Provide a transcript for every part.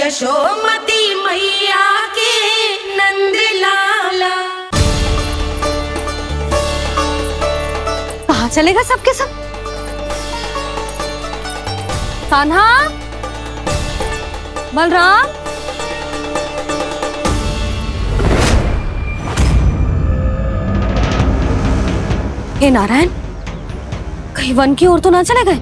यशोमती मैया के नंद लाला। कहाँ चलेगा सबके सब? कान्हा, बलराम, हे नारायण, कहीं वन की ओर तो ना चले गए?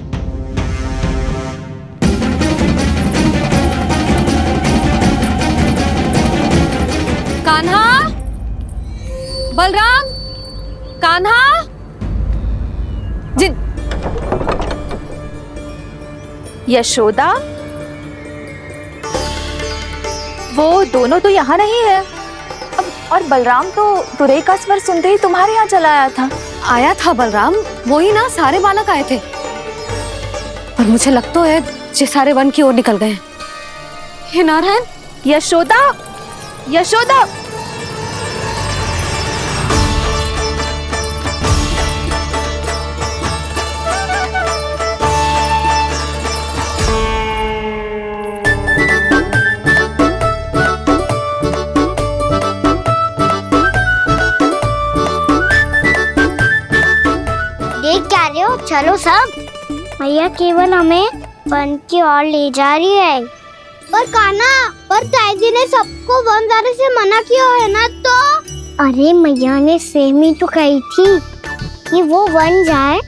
कान्हा, बलराम, कान्हा, जिन यशोदा, वो दोनों तो यहाँ नहीं है। अब और बलराम तो तुरई का स्वर सुनते ही तुम्हारे यहाँ चला आया था। आया था बलराम, वो ही ना, सारे बालक आए थे। पर मुझे लगता है ये सारे वन की ओर निकल गए। हे नारायण, यशोदा, यशोदा, देख क्या रहे हो? चलो सब, मैया केवल हमें वन की ओर ले जा रही है। पर कान्हा, पर ताईजी ने सबको वन जाने से मना किया है ना। तो अरे मैया ने सेम ही तो कही थी कि वो वन जाए,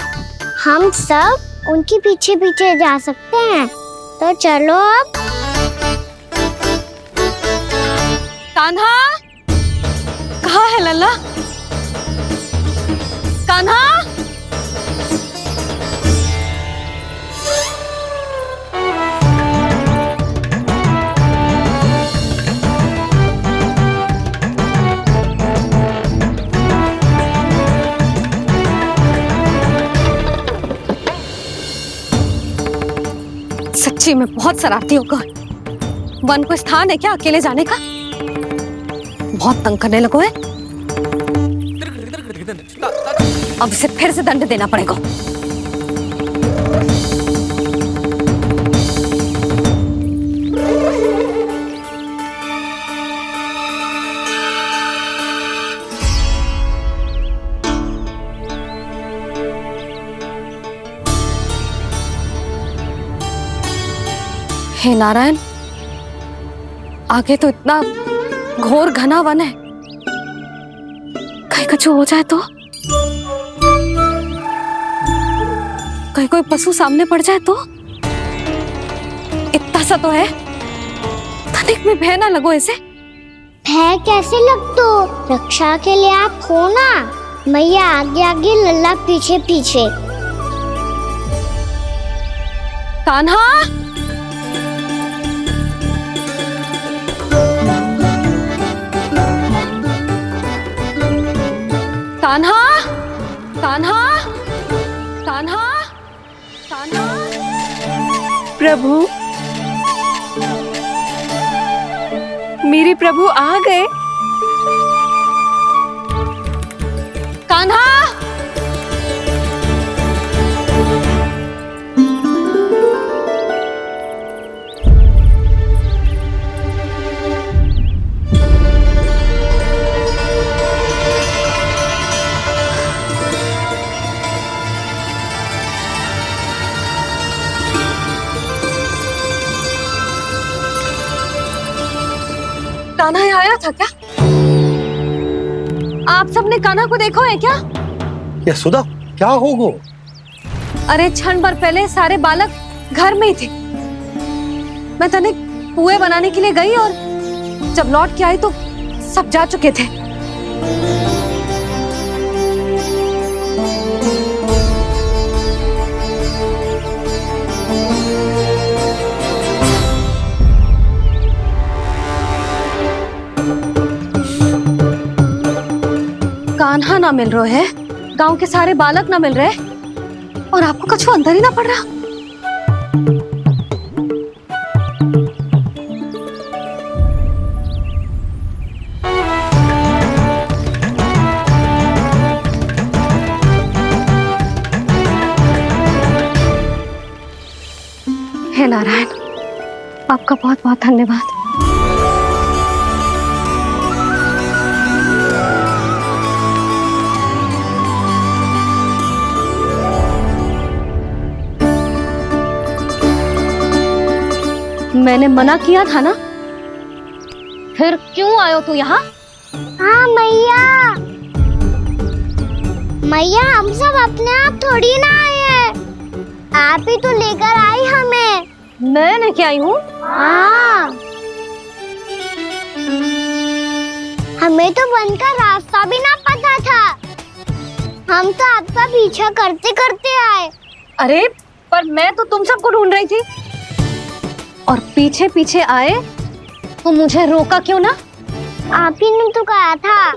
हम सब उनके पीछे पीछे जा सकते हैं। तो चलो अब। कान्हा, कहाँ है लल्ला? कान्हा, सच्ची में बहुत शरारती होगा। वन को स्थान है क्या अकेले जाने का? बहुत तंग करने लगो है। अब इसे फिर से दंड देना पड़ेगा। हे नारायण, आगे तो इतना घोर घना वन है, कहीं कुछ हो जाए तो? कहीं कोई पशु सामने पड़ जाए तो? इतना सा तो है, तनिक में भय ना लगो इसे। भय कैसे लग तो? रक्षा के लिए आप हो ना। मैया आगे आगे, लल्ला पीछे पीछे। कान्हा, कान्हा, कान्हा, कान्हा, कान्हा। प्रभु, मेरे प्रभु आ गए। कान्हा, कान्हा यहाँ आया था क्या? आप सबने कान्हा को देखो है क्या? यशोदा, क्या होगो? अरे क्षण भर पहले सारे बालक घर में ही थे। मैं तनिक पुए बनाने के लिए गई और जब लौट के आई तो सब जा चुके थे। कान्हा ना मिल रहे है, गांव के सारे बालक ना मिल रहे, और आपको कछु अंदर ही ना पड़ रहा। हे नारायण, आपका बहुत बहुत धन्यवाद। मैंने मना किया था ना, फिर क्यों आयो तू यहाँ? हाँ मैया, मैया हम सब अपने आप थोड़ी ना आए हैं, आप ही तो लेकर आई हमें। मैंने क्या आई हूँ? हाँ, हमें तो वन का रास्ता भी ना पता था, हम तो आपका पीछा करते करते आए। अरे पर मैं तो तुम सबको ढूंढ रही थी, और पीछे पीछे आए तो मुझे रोका क्यों ना? आप ही ने तो कहा था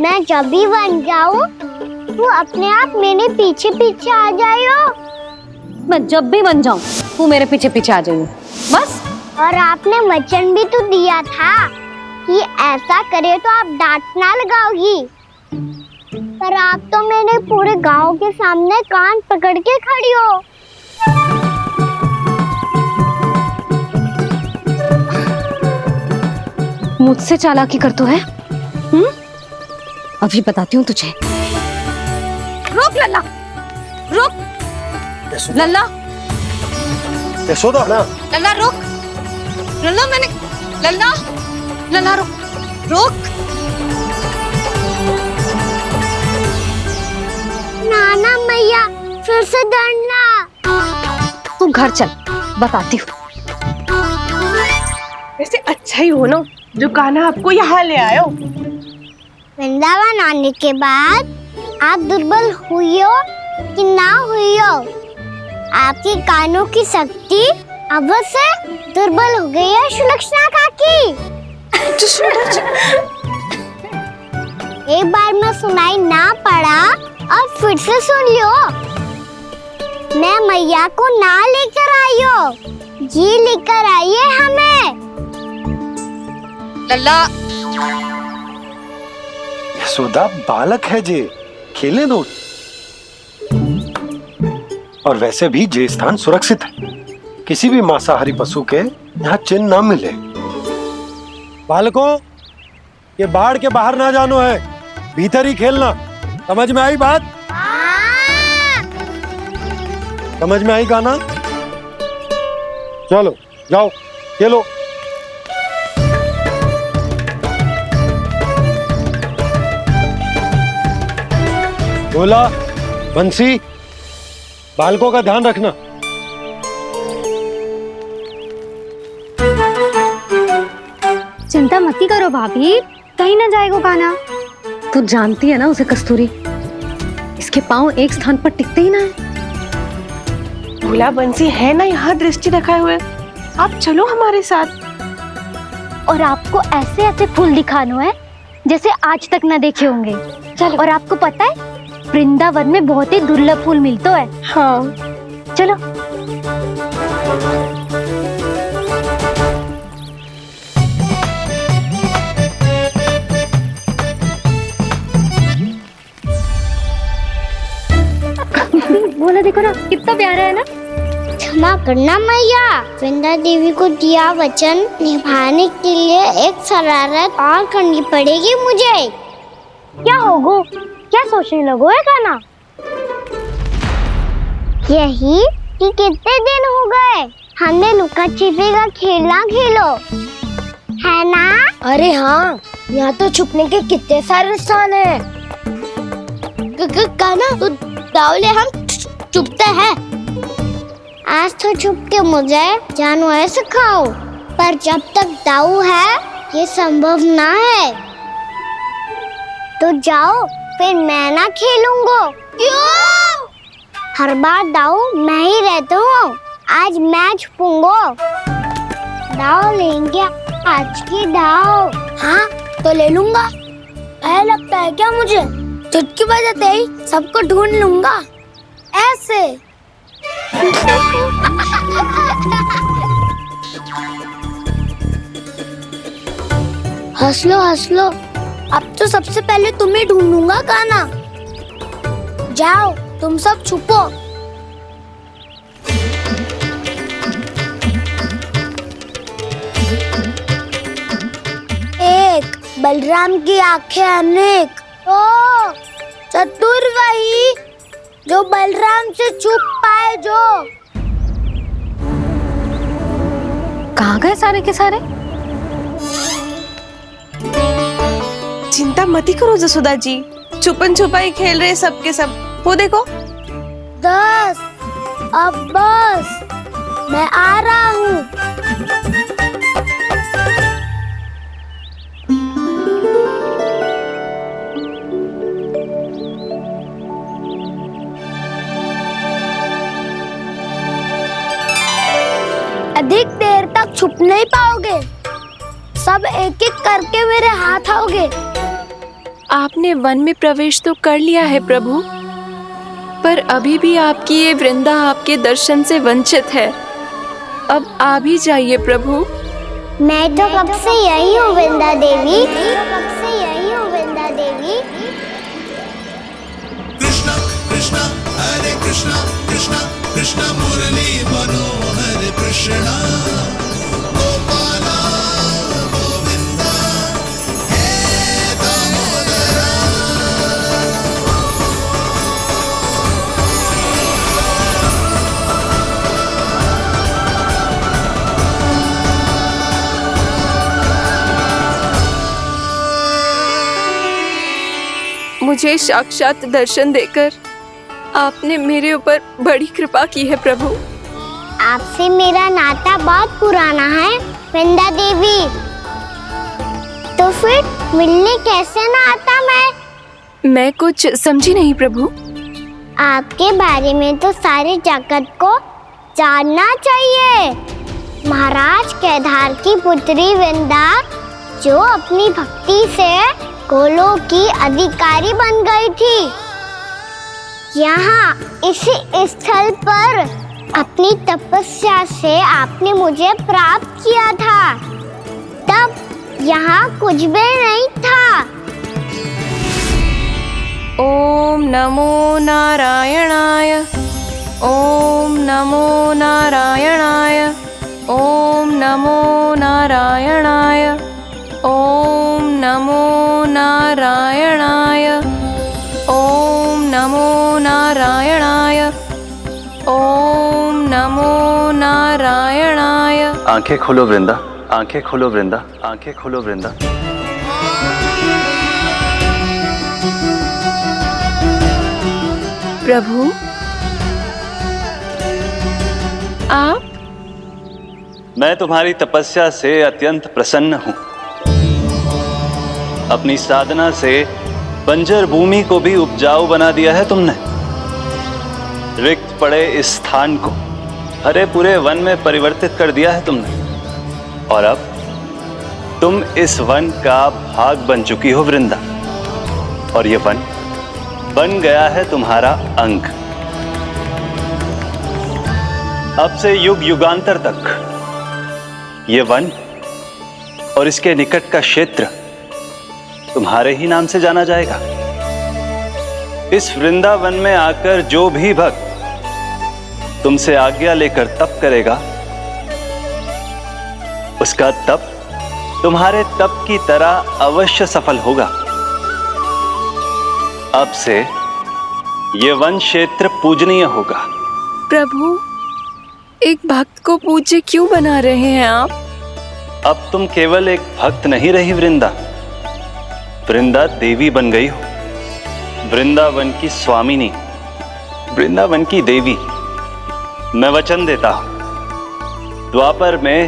मैं जब भी बन जाऊं तो अपने आप मेरे पीछे पीछे आ जाइयो। मैं जब भी बन जाऊं तू मेरे पीछे पीछे आ जाइयो बस। और आपने वचन भी तो दिया था कि ऐसा करे तो आप डांट ना लगाओगी, पर आप तो मेरे पूरे गांव के सामने कान पकड़ के खड़ी हो। मुझसे चालाकी कर तो है? अभी बताती हूँ तुझे। रुक लल्ला, रुक लल्ला, यशोदा ना। लल्ला रुक, लल्ला मैंने, लल्ला, लल्ला रुक, रुक। नाना मैया फिर से डरना। तू घर चल, बताती हूँ। वैसे अच्छा ही हो ना जो कान्हा आपको यहाँ ले आयो। वृंदावन आने के बाद आप दुर्बल हुई हो कि ना हुई हो, आपकी कानों की शक्ति अब से दुर्बल हो गई है सुलक्षणा काकी। एक बार में सुनाई ना पड़ा और फिर से सुन लियो। मैं मैया को ना लेकर आई हो, जी लेकर आई है हमें। लल्ला, यशोदा बालक है जे, खेले दो। और वैसे भी जे स्थान सुरक्षित है, किसी भी मांसाहारी पशु के यहाँ चिन्ह ना मिले। बालकों, ये बाढ़ के बाहर ना जानो है, भीतर ही खेलना। समझ में आई बात? समझ में आई कान्हा? चलो जाओ खेलो। भोला, बंसी, बालकों का ध्यान रखना। चिंता मत करो भाभी, कहीं ना जाएगा कान्हा। तू जानती है ना उसे कस्तूरी, इसके पांव एक स्थान पर टिकते ही ना है। भोला बंसी है ना यहाँ दृष्टि रखाए हुए, आप चलो हमारे साथ। और आपको ऐसे ऐसे फूल दिखानो है जैसे आज तक न देखे होंगे। चलो। और आपको पता है वृंदावन में बहुत ही दुर्लभ फूल मिलते हैं। हाँ चलो। बोला देखो ना कितना प्यारा है ना। क्षमा करना मैया, वृंदा देवी को दिया वचन निभाने के लिए एक शरारत और करनी पड़ेगी मुझे। क्या होगो? क्या सोचने लगो है कान्हा? यही कि कितने दिन हो गए हमने लुका छिपी का खेलना खेलो, है ना? अरे हाँ, यहाँ तो छुपने के कितने सारे स्थान है। कान्हा तो दावले हम छुपते हैं। आज तो छुप के मुझे जानवर सिखाओ, पर जब तक दाऊ है ये संभव ना है। तो जाओ, फिर मैं ना खेलूंगा। क्यों? हर बार दाऊ मैं ही रहता हूँ, आज मैं छुपूंगा। दाऊ लेंगे आज की दाऊ। हाँ तो ले लूंगा। ऐसा लगता है क्या मुझे? चुटकी बजाते ही सबको ढूंढ लूंगा ऐसे। हंस लो, अब तो सबसे पहले तुम्हें ढूंढूंगा कान्हा। जाओ तुम सब छुपो। बलराम की आंखें अनेक। ओ चतुर वही जो बलराम से छुप पाए। जो कहाँ गए सारे के सारे? चिंता मत करो जसोदा जी, छुपन छुपाई खेल रहे सब के सब। वो देखो 10 अब बस, मैं आ रहा हूँ। अधिक देर तक छुप नहीं पाओगे, सब एक एक करके मेरे हाथ आओगे। आपने वन में प्रवेश तो कर लिया है प्रभु, पर अभी भी आपकी ये वृंदा आपके दर्शन से वंचित है। अब आ भी जाइए प्रभु। मैं तो कब से यही हूँ वृंदा देवी, कब से यही हूँ वृंदा देवी। कृष्णा कृष्णा हरे कृष्णा कृष्णा कृष्णा मुरली मनोहर कृष्णा गोपाला गोविंदा हे दामोदरा। मुझे साक्षात दर्शन देकर आपने मेरे ऊपर बड़ी कृपा की है प्रभु। आपसे मेरा नाता बहुत पुराना है वृंदा देवी, तो फिर मिलने कैसे ना आता मैं कुछ समझी नहीं प्रभु। आपके बारे में तो सारे जगत को जानना चाहिए। महाराज केदार की पुत्री वृंदा जो अपनी भक्ति से गोलों की अधिकारी बन गई थी, यहाँ इसी स्थल पर अपनी तपस्या से आपने मुझे प्राप्त किया था। तब यहाँ कुछ भी नहीं था। ओम नमो नारायणाय, ओम नमो नारायणाय, ओम नमो नारायणाय, ओम नमो नारायणाय, ओम नमो नारायणाय, ओम नमो नारायणाय। आंखें खोलो वृंदा, आंखें खोलो वृंदा, आंखें खोलो वृंदा। प्रभु आप? मैं तुम्हारी तपस्या से अत्यंत प्रसन्न हूं। अपनी साधना से बंजर भूमि को भी उपजाऊ बना दिया है तुमने। रिक्त पड़े इस स्थान को हरे पूरे वन में परिवर्तित कर दिया है तुमने। और अब तुम इस वन का भाग बन चुकी हो वृंदा, और ये वन बन गया है तुम्हारा अंग। अब से युग युगांतर तक ये वन और इसके निकट का क्षेत्र तुम्हारे ही नाम से जाना जाएगा। इस वृंदावन में आकर जो भी भक्त तुमसे आज्ञा लेकर तप करेगा, उसका तप तुम्हारे तप की तरह अवश्य सफल होगा। अब से ये वन क्षेत्र पूजनीय होगा। प्रभु एक भक्त को पूज्य क्यों बना रहे हैं आप? अब तुम केवल एक भक्त नहीं रही वृंदा, वृंदा देवी बन गई हो। वृंदावन की स्वामिनी, वृंदावन की देवी। मैं वचन देता हूं, द्वापर में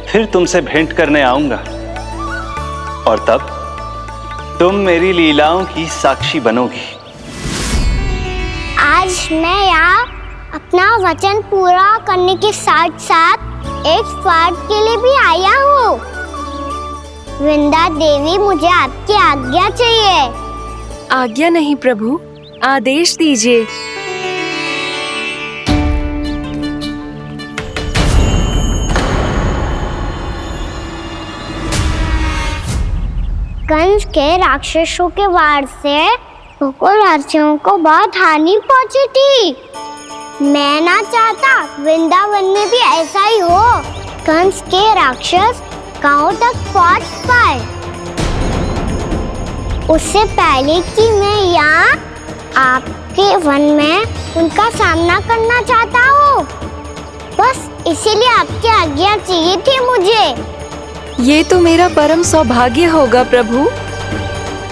फिर तुमसे भेंट करने आऊंगा, और तब तुम मेरी लीलाओं की साक्षी बनोगी। आज मैं यहाँ अपना वचन पूरा करने के साथ साथ एक स्वार्थ के लिए भी आया हूँ। वृंदा देवी, मुझे आपकी आज्ञा चाहिए। आज्ञा नहीं प्रभु, आदेश दीजिए। कंस के राक्षसों के वार से गोकुलवासियों को बहुत हानि पहुंची थी। मैं ना चाहता वृंदावन में भी ऐसा ही हो। कंस के राक्षस गांव तक पहुंच पाए। उससे पहले कि मैं यहाँ आपके वन में उनका सामना करना चाहता हूँ। बस इसीलिए आपकी आज्ञा चाहिए थी मुझे। ये तो मेरा परम सौभाग्य होगा प्रभु।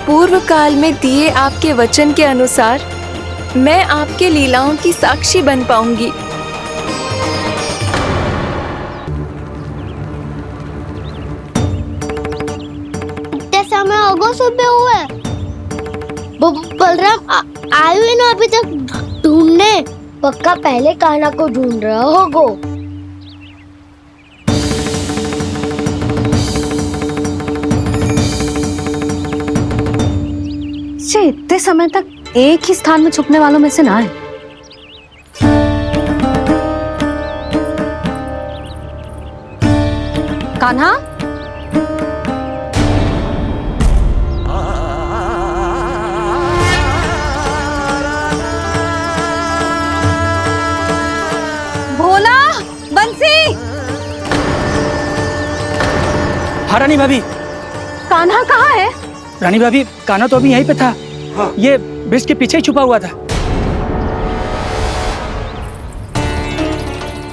पूर्व काल में दिए आपके वचन के अनुसार मैं आपके लीलाओं की साक्षी बन पाऊंगी। इतने समय होगा सुबह हुए। बलराम आए हुए ना अभी तक ढूंढने। पक्का पहले कान्हा को ढूंढ रहा होगा। से इतने समय तक एक ही स्थान में छुपने वालों में से ना है। कान्हा, भोला, बंसी। हाँ रानी भाभी। कान्हा कहाँ है? रानी भाभी, कान्हा तो अभी यहीं पे था। हाँ। ये ब्रिज के पीछे ही छुपा हुआ था।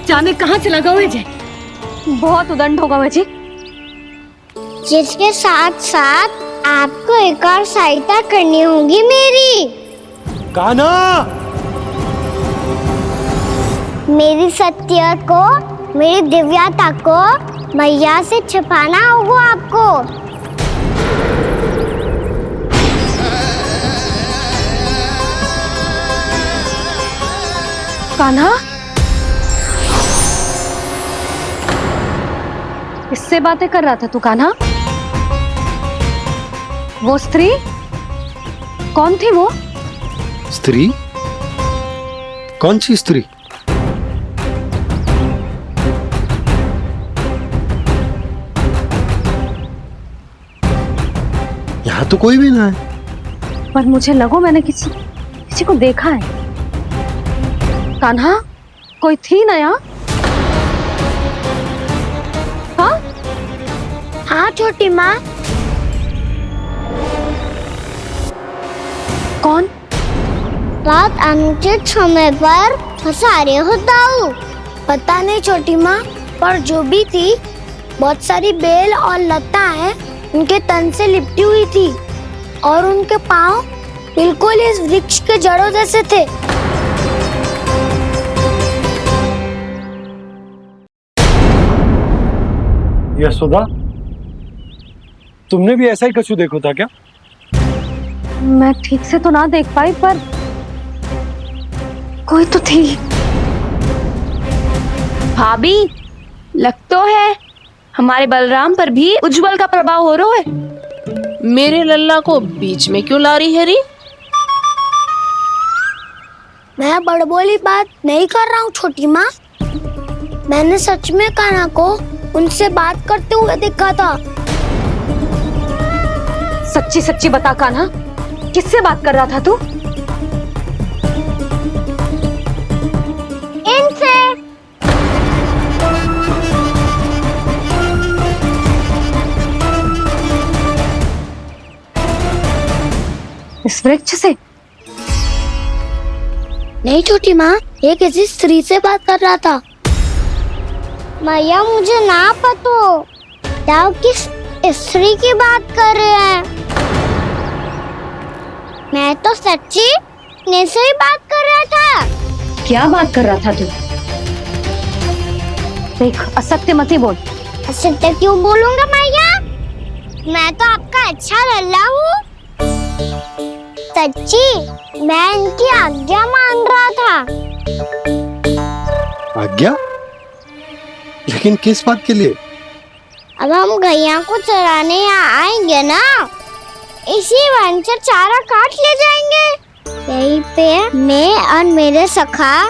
जाने कहाँ चला गया वह? बहुत उदंड होगा वह जी। जिसके साथ साथ आपको एक और सहायता करनी होगी मेरी। कान्हा, मेरी सत्य को, मेरी दिव्यता को मैया से छिपाना होगा आपको। कान्हा, किससे बातें कर रहा था तू कान्हा? वो स्त्री कौन थी? वो स्त्री? कौन सी स्त्री? यहाँ तो कोई भी ना है। पर मुझे लगो मैंने किसी को देखा है। कान्हा, कोई थी ना यहाँ? हाँ हाँ छोटी माँ। कौन? रात अनुचित समय पर फंसारे होता हूँ। पता नहीं छोटी माँ, पर जो भी थी बहुत सारी बेल और लताएं उनके तन से लिपटी हुई थी और उनके पाँव बिल्कुल इस वृक्ष के जड़ों जैसे थे। यशोदा, तुमने भी ऐसा ही कछु देखो था क्या? मैं ठीक से तो ना देख पाई, पर कोई तो थी। भाभी, लग तो है हमारे बलराम पर भी उज्जवल का प्रभाव हो रहा है। मेरे लल्ला को बीच में क्यों ला रही है री? मैं बड़बोली बात नहीं कर रहा हूँ छोटी माँ। मैंने सच में कान्हा को उनसे बात करते हुए देखा था। सच्ची सच्ची बता कान्हा, किससे बात कर रहा था तू? इनसे। इस वृक्ष से? नहीं छोटी माँ, ये किसी स्त्री से बात कर रहा था। मैया मुझे ना पता आप किस स्त्री की बात कर रहे हैं। मैं तो सच्ची ने से ही बात कर रहा था। क्या बात कर रहा था तू? देख, असत्य मत ही बोल। असत्य क्यों बोलूंगा मैया? मैं तो आपका अच्छा लल्ला हूँ। सच्ची मैं इनकी आज्ञा मान रहा था। आज्ञा? लेकिन किस बात के लिए? अब हम गैया को चराने यहाँ आएंगे ना, इसी वन से चारा काट ले जाएंगे। यहीं पे मैं और मेरे सखा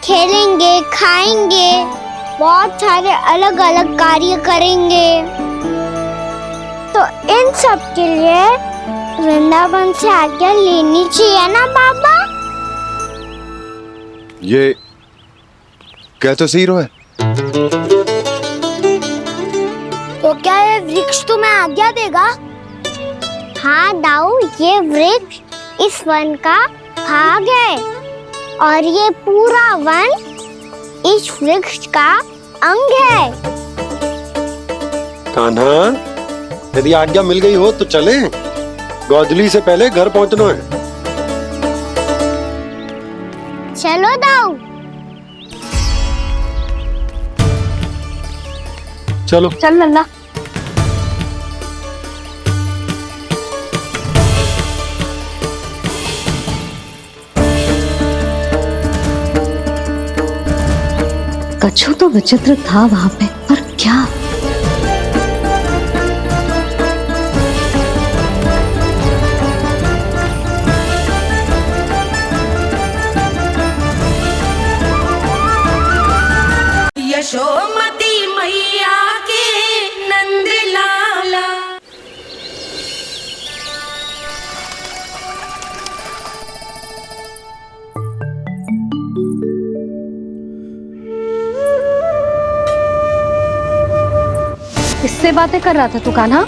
खेलेंगे, खाएंगे, बहुत सारे अलग अलग कार्य करेंगे। तो इन सब के लिए वृंदावन से आज्ञा लेनी चाहिए ना बाबा? ये कह तो सही रहा है। तो क्या ये वृक्ष तुम्हें आज्ञा देगा? हाँ दाऊ, ये वृक्ष इस वन का भाग है और ये पूरा वन इस वृक्ष का अंग है। कान्हा, यदि आज्ञा मिल गई हो तो चलें। गोधली से पहले घर पहुंचना है। चलो दाऊ। चलो। चल लल्ला। कछु तो विचित्र था वहां पे, पर क्या? यशोमती मैया के नंद लाला। किससे बातें कर रहा था तू कान्हा?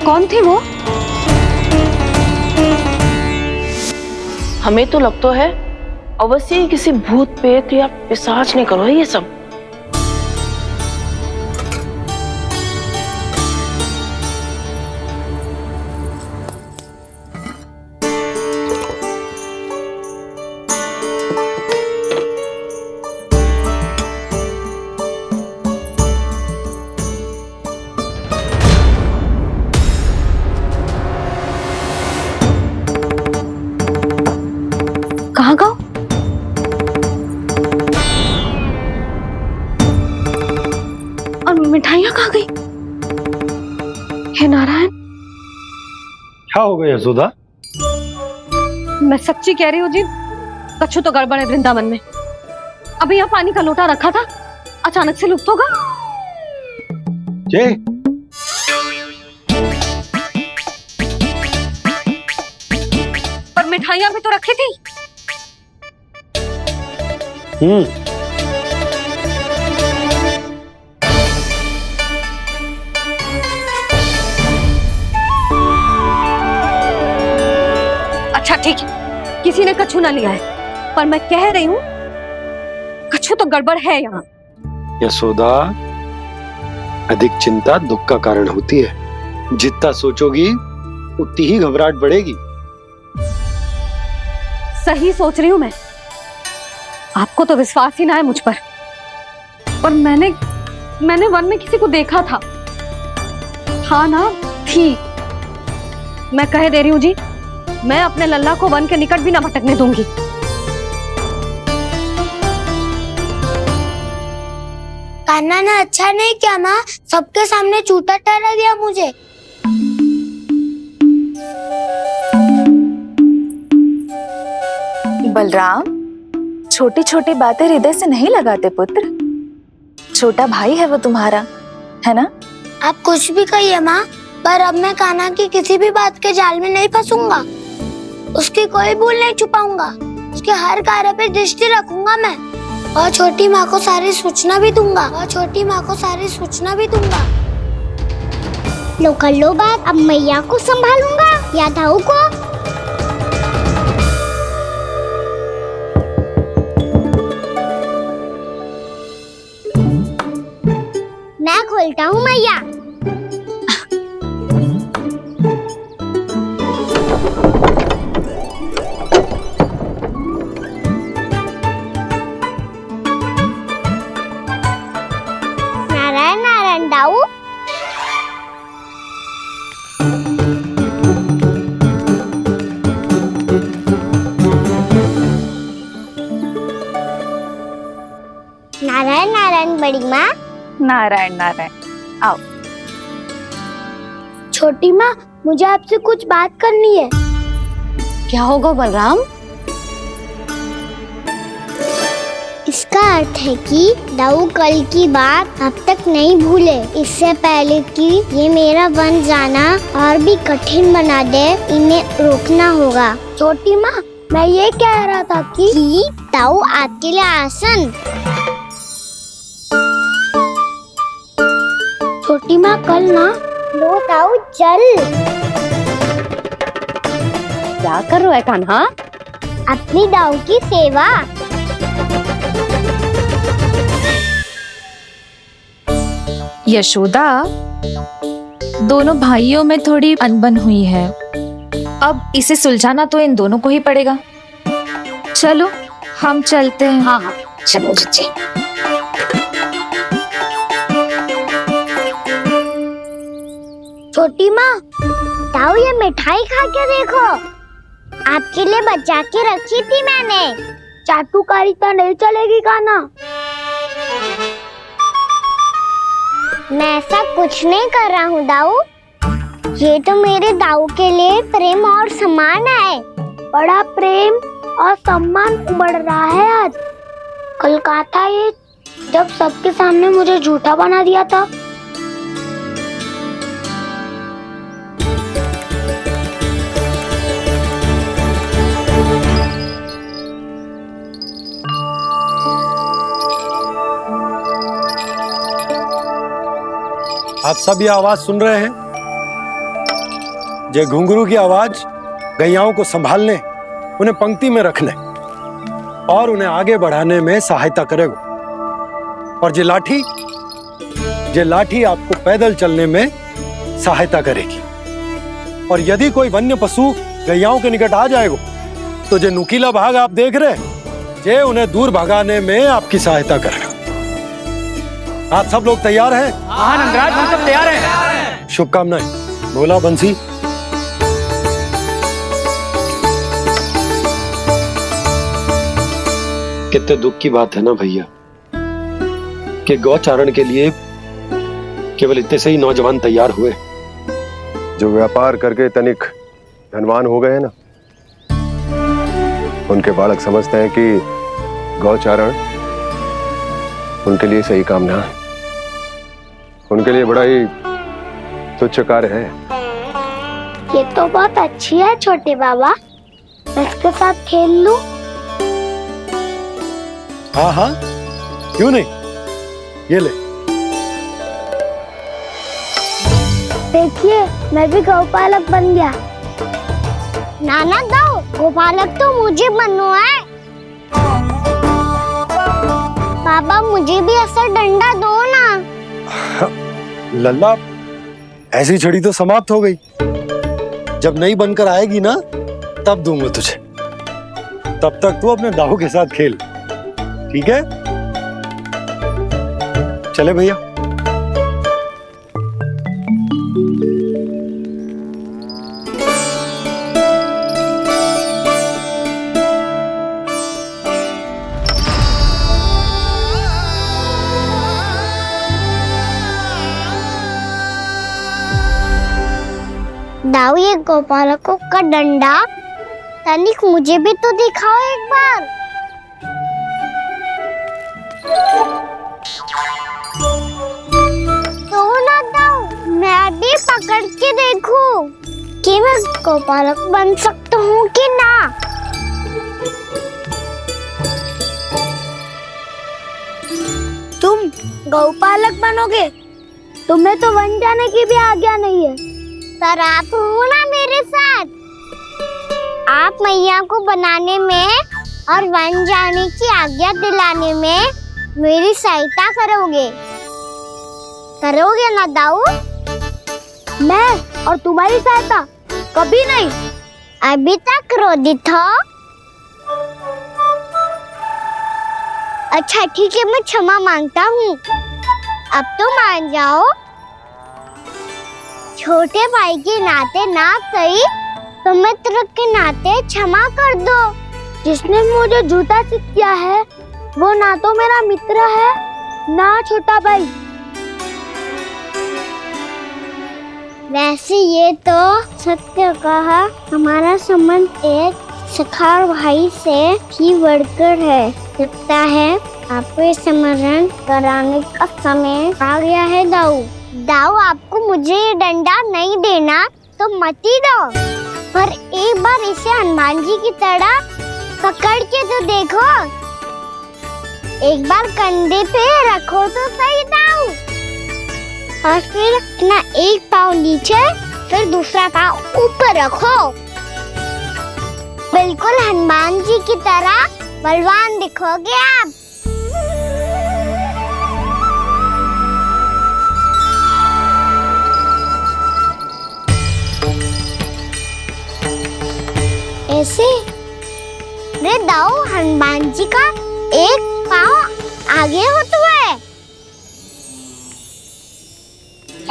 कौन थे वो? हमें तो लगता है अवश्य ही किसी भूत प्रेत या पिशाच ने करो ये सब। कहाँ गो? और मिठाइयाँ कहाँ गई? हे नारायण, क्या हो गया यशोदा? मैं सच्ची कह रही हूँ जी, कछु तो गड़बड़ है वृंदावन में। अभी यहाँ पानी का लोटा रखा था, अचानक से लुप्त होगा। जय, पर मिठाइयाँ भी तो रखी थी। अच्छा ठीक है, किसी ने कछु ना लिया है, पर मैं कह रही हूँ कछु तो गड़बड़ है यहाँ। यशोदा, अधिक चिंता दुख का कारण होती है। जितना सोचोगी उतनी ही घबराहट बढ़ेगी। सही सोच रही हूँ मैं। आपको तो विश्वास ही ना है मुझ पर। और मैंने वन में किसी को देखा था। हाँ ना, थी। मैं कह दे रही हूँ जी, मैं अपने लल्ला को वन के निकट भी ना भटकने दूंगी। कान्हा ने अच्छा नहीं किया माँ, सबके सामने चूता ठहरा दिया मुझे। बलराम, छोटी छोटी बातें हृदय से नहीं लगाते पुत्र। छोटा भाई है वो तुम्हारा, है ना? आप कुछ भी कहिए माँ, पर अब मैं कान्हा की किसी भी बात के जाल में नहीं फंसूंगा। उसकी कोई भूल नहीं छुपाऊंगा। उसके हर कार्य पे दृष्टि रखूंगा मैं, और छोटी माँ को सारी सूचना भी दूंगा। लो कर लो बात, अब मैया को संभालूंगा या दाऊ को। मैं खोलता हूँ मैया। नारायण नारायण दाऊ। नारायण नारायण बड़ी माँ। नारायण नारायण, आओ। छोटी माँ, मुझे आपसे कुछ बात करनी है। क्या होगा बलराम? इसका अर्थ है कि दाऊ कल की बात अब तक नहीं भूले। इससे पहले कि ये मेरा वन जाना और भी कठिन बना दे, इन्हें रोकना होगा। छोटी माँ, मैं ये कह रहा था कि दाऊ आपके लिए आसन। छोटी माँ, कल ना लो दाऊ चल। क्या कर रहा है कान्हा? अपनी दाऊ की सेवा। यशोदा, दोनों भाइयों में थोड़ी अनबन हुई है। अब इसे सुलझाना तो इन दोनों को ही पड़ेगा। चलो हम चलते हैं। हाँ हाँ चलो जीजी। छोटी माँ, दाऊ ये मिठाई खा के देखो, आपके लिए बचा के रखी थी मैंने। चाटुकारी तो नहीं चलेगी कान्हा। मैं ऐसा कुछ नहीं कर रहा हूँ दाऊ, ये तो मेरे दाऊ के लिए प्रेम और सम्मान है। बड़ा प्रेम और सम्मान उमड़ रहा है आज। कल कहा था ये, जब सबके सामने मुझे झूठा बना दिया था। आप सब ये आवाज सुन रहे हैं? ये घुंघरू की आवाज गैयाओं को संभालने, उन्हें पंक्ति में रखने और उन्हें आगे बढ़ाने में सहायता करेगा। और ये लाठी आपको पैदल चलने में सहायता करेगी। और यदि कोई वन्य पशु गैयाओं के निकट आ जाएगा तो जो नुकीला भाग आप देख रहे हैं, ये उन्हें दूर भगाने में आपकी सहायता करेगा। आप सब लोग तैयार हैं? हाँ नंदराज, हम सब तैयार हैं। शुभकामनाएं। बोला बंसी। कितने दुख की बात है ना भैया कि गौचारण के लिए केवल इतने से ही नौजवान तैयार हुए। जो व्यापार करके तनिक धनवान हो गए हैं ना, उनके बालक समझते हैं कि गौचारण उनके लिए सही काम ना है, उनके लिए बड़ा ही तुच्छ कार्य है। ये तो बहुत अच्छी है छोटे बाबा, मैं इसके साथ खेल लूं? हाँ हाँ, क्यों नहीं, ये ले। देखिए मैं भी गौपालक बन गया। नाना दाऊ, गौपालक तो मुझे बनना है। बाबा मुझे भी ऐसा डंडा दो ना। लल्ला, ऐसी छड़ी तो समाप्त हो गई। जब नई बनकर आएगी ना तब दूंगा तुझे। तब तक तू अपने दाऊ के साथ खेल, ठीक है? चले भैया। दाऊ, ये गोपालकों का डंडा तनिक मुझे भी तो दिखाओ एक बार। तो ना दाऊ, मैं भी पकड़ के देखूं कि मैं गोपालक बन सकता हूँ कि ना। तुम गौपालक बनोगे? तुम्हें तो वन जाने की भी आज्ञा नहीं है। पर आप हो ना मेरे साथ, आप मैया को बनाने में और वन जाने की आज्ञा दिलाने में मेरी सहायता करोगे ना दाऊ? मैं और तुम्हारी सहायता कभी नहीं। अभी तक क्रोधित हो? अच्छा ठीक है, मैं क्षमा मांगता हूँ। अब तो मान जाओ। छोटे भाई के नाते ना सही तो मित्र के नाते क्षमा कर दो। जिसने मुझे झूठा सिद्ध किया है वो ना तो मेरा मित्र है ना छोटा भाई। वैसे ये तो सत्य कहा, हमारा संबंध एक सखार भाई से भी बढ़कर है। लगता है आपको स्मरण कराने का समय आ गया है दाऊ। दाऊ, आपको मुझे ये डंडा नहीं देना तो मत ही दो, पर एक बार इसे हनुमान जी की तरह पकड़ के तो देखो। एक बार कंधे पे रखो तो सही दाऊ, और फिर अपना एक पाँव नीचे फिर दूसरा पाँव ऊपर रखो। बिल्कुल हनुमान जी की तरह बलवान दिखोगे आप। ऐसे रे दाऊ हनुमान जी का एक पाँव आगे होता है,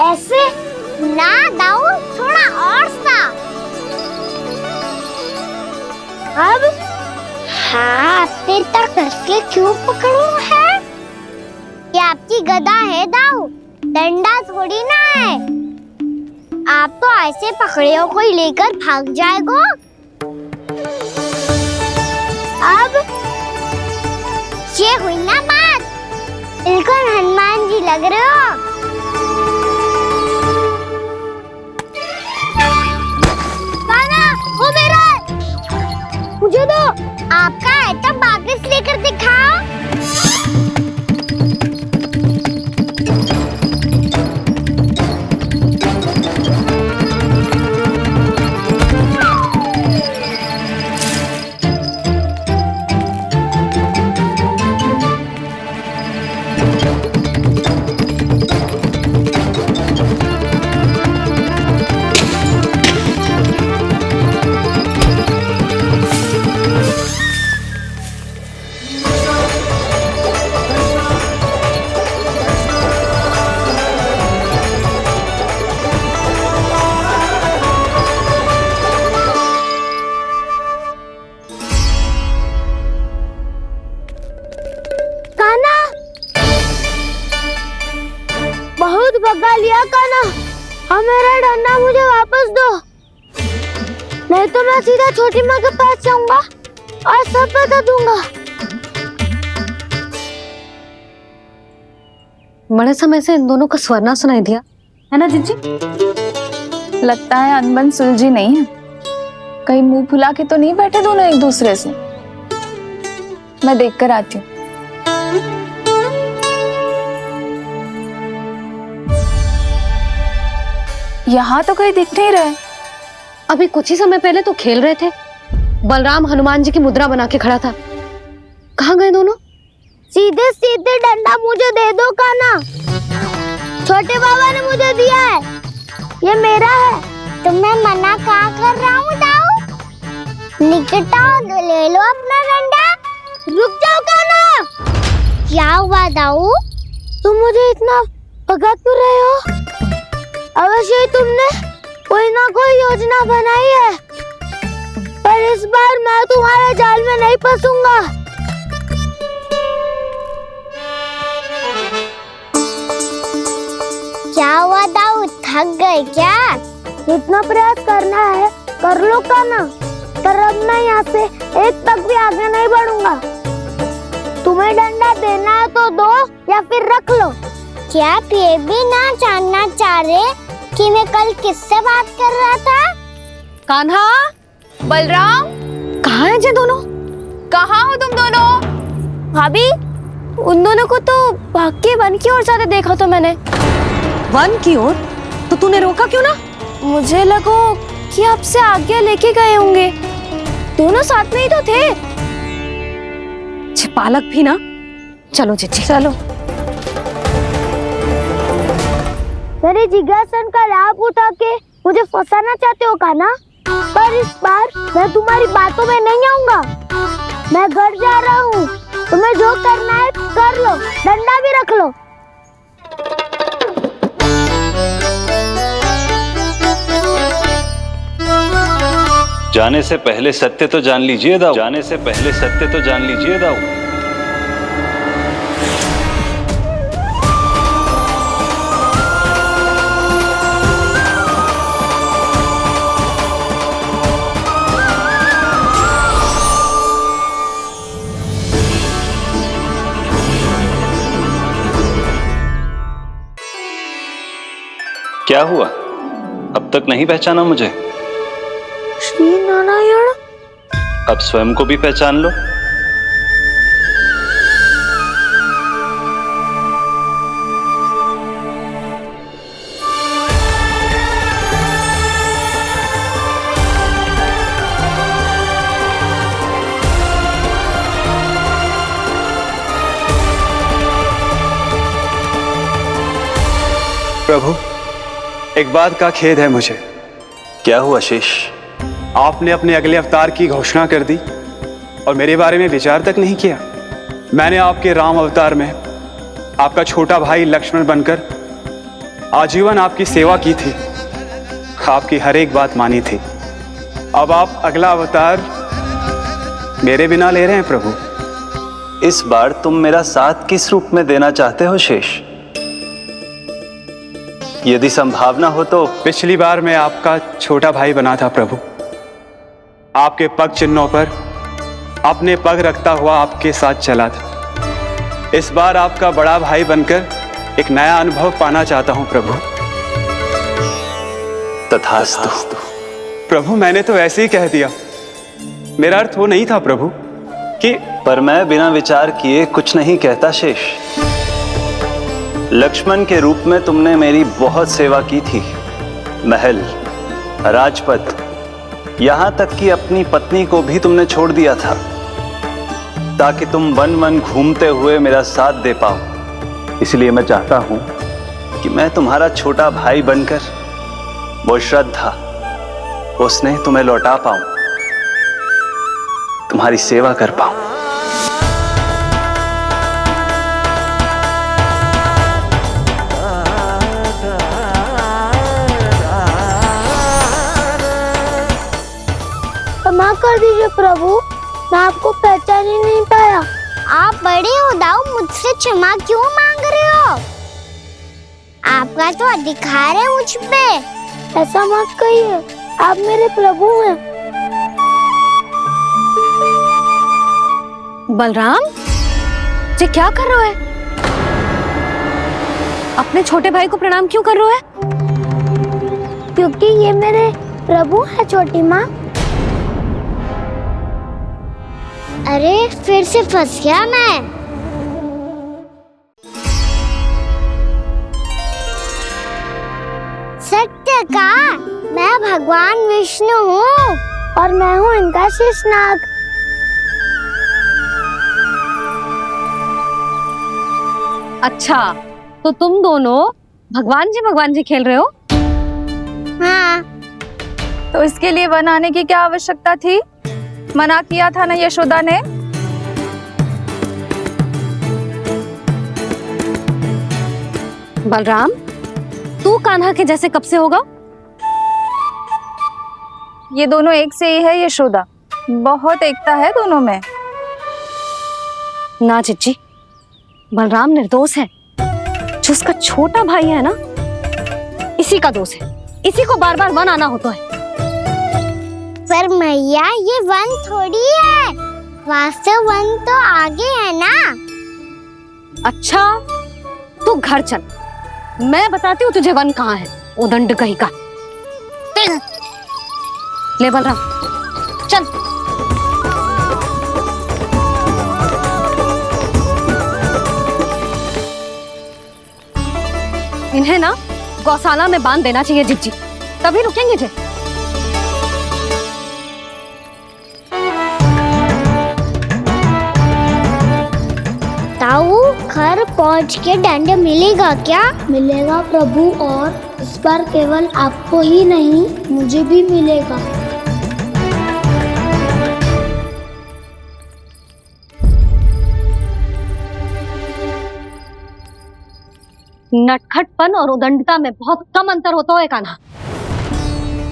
ऐसे ना दाऊ, थोड़ा और सा। अब हाथ पे तक कसके क्यों पकड़ू है? ये आपकी गदा है दाऊ, डंडा थोड़ी ना है। आप तो ऐसे पकड़ियों को ही लेकर भाग जाएगो। अब ये हुई ना बात, बिल्कुल हनुमान जी लग रहे हो। कान्हा, वो मेरा है। मुझे दो, आपका आइटम वापस लेकर दिखाओ। बहुत भगा लिया कान्हा, अब मेरा डंडा मुझे वापस दो, नहीं तो मैं सीधा छोटी माँ के पास जाऊंगा और सब बता दूंगा। बड़े समय से इन दोनों का स्वर ना सुनाई दिया, है ना जीजी? लगता है अनबन सुलझी नहीं है। कहीं मुंह फुला के तो नहीं बैठे दोनों एक दूसरे से। मैं देख कर आती हूँ। यहाँ तो कहीं दिख नहीं रहे। अभी कुछ ही समय पहले तो खेल रहे थे। बलराम हनुमान जी की मुद्रा बना के खड़ा था। कहाँ गए दोनों? सीधे सीधे डंडा मुझे दे दो कान्हा, छोटे बाबा ने मुझे दिया है, ये मेरा है। तो मैं मना कहाँ कर रहा हूँ दाऊ? निकट आओ, ले लो अपना डंडा। रुक जाओ कान्हा। क्या हुआ दाऊ? तुम मुझे इतना भगा क्यों रहे हो? अवश्य ही तुमने कोई ना कोई योजना बनाई है, पर इस बार मैं तुम्हारे जाल में नहीं फंसूंगा। क्या हुआ दाऊ, थक गए क्या? इतना प्रयास करना है कर लो कान्हा, पर अब मैं यहाँ से एक तक भी आगे नहीं बढ़ूंगा। तुम्हें डंडा देना है तो दो या फिर रख लो। क्या आप ये भी ना जानना चाह रहे कि मैं कल किससे बात कर रहा था? कान्हा, बलराम, कहाँ हैं ये दोनों? कहाँ हो तुम दोनों? भाभी, उन दोनों को तो भाग के वन की ओर जाते देखा तो मैंने। वन की ओर? तो तूने रोका क्यों ना? मुझे लगो कि आपसे आगे लेके गए होंगे, दोनों साथ में ही तो थे। छिपालक भी ना। चलो जीजी चलो। मेरे जिज्ञासन का लाभ उठा के मुझे फंसाना चाहते हो कान्हा, पर इस बार मैं तुम्हारी बातों में नहीं आऊंगा। मैं घर जा रहा हूँ, तुम्हें जो करना है कर लो, डंडा भी रख लो। जाने से पहले सत्य तो जान लीजिए दाऊ। जाने से पहले सत्य तो जान लीजिए दाऊ। क्या हुआ? अब तक नहीं पहचाना मुझे? श्री नारायण। अब स्वयं को भी पहचान लो। प्रभु, एक बात का खेद है मुझे। क्या हुआ शेष? आपने अपने अगले अवतार की घोषणा कर दी और मेरे बारे में विचार तक नहीं किया। मैंने आपके राम अवतार में आपका छोटा भाई लक्ष्मण बनकर आजीवन आपकी सेवा की थी, आपकी हर एक बात मानी थी। अब आप अगला अवतार मेरे बिना ले रहे हैं प्रभु। इस बार तुम मेरा साथ किस रूप में देना चाहते हो शेष? यदि संभावना हो तो। पिछली बार मैं आपका छोटा भाई बना था प्रभु, आपके पग चिन्हों पर अपने पग रखता हुआ आपके साथ चला था। इस बार आपका बड़ा भाई बनकर एक नया अनुभव पाना चाहता हूं प्रभु। तथास्तु। प्रभु, मैंने तो ऐसे ही कह दिया, मेरा अर्थ वो नहीं था प्रभु कि। पर मैं बिना विचार किए कुछ नहीं कहता शेष। लक्ष्मण के रूप में तुमने मेरी बहुत सेवा की थी। महल, राजपथ, यहां तक कि अपनी पत्नी को भी तुमने छोड़ दिया था ताकि तुम वन वन घूमते हुए मेरा साथ दे पाओ। इसलिए मैं चाहता हूं कि मैं तुम्हारा छोटा भाई बनकर वो श्रद्धा, वो स्नेह तुम्हें लौटा पाऊं, तुम्हारी सेवा कर पाऊं। क्षमा कर दीजिए प्रभु, मैं आपको पहचान ही नहीं पाया। आप बड़े हो दाऊ, मुझसे क्षमा क्यों मांग रहे हो? आपका तो अधिकार है मुझ पे। ऐसा मत कहिए, आप मेरे प्रभु हैं। बलराम, ये क्या कर रहे हो? अपने छोटे भाई को प्रणाम क्यों कर रहे हो? क्योंकि ये मेरे प्रभु है छोटी माँ। अरे फिर से फंस गया मैं। सत्य का, मैं भगवान विष्णु हूँ और मैं हूँ इनका शेषनाग। अच्छा, तो तुम दोनों भगवान जी खेल रहे हो? हाँ। तो इसके लिए वन आने की क्या आवश्यकता थी? मना किया था ना यशोदा ने। बलराम, तू कान्हा के जैसे कब से होगा? ये दोनों एक से ही है यशोदा, बहुत एकता है दोनों में। ना चिच्ची, बलराम निर्दोष है। जो उसका छोटा भाई है ना, इसी का दोष है। इसी को बार बार वन आना होता है। पर मैया, ये वन थोड़ी है, वास्तव वन तो आगे है ना। अच्छा, तू घर चल, मैं बताती हूँ तुझे वन कहाँ है। उदंड कहीं का। ले बलराम, चल। इन्हें ना गौशाला में बांध देना चाहिए जिज्जी, तभी रुकेंगे जे। ताऊ, घर पहुँच के दंड मिलेगा क्या? मिलेगा प्रभु, और इस बार केवल आपको ही नहीं, मुझे भी मिलेगा। नटखटपन और उदंडता में बहुत कम अंतर होता है कान्हा,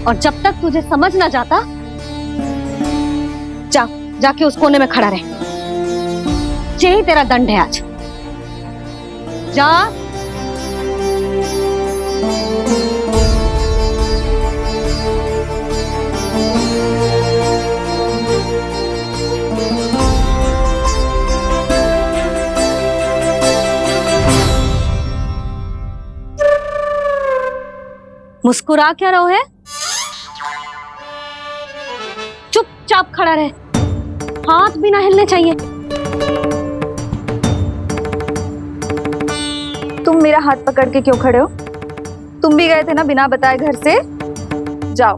और जब तक तुझे समझ ना जाता, जाके उस कोने में खड़ा रहे। यही तेरा दंड है आज। जा। मुस्कुरा क्या रहो है? चुपचाप खड़ा रहे, हाथ भी ना हिलने चाहिए। तुम मेरा हाथ पकड़ के क्यों खड़े हो? तुम भी गए थे ना बिना बताए घर से। जाओ,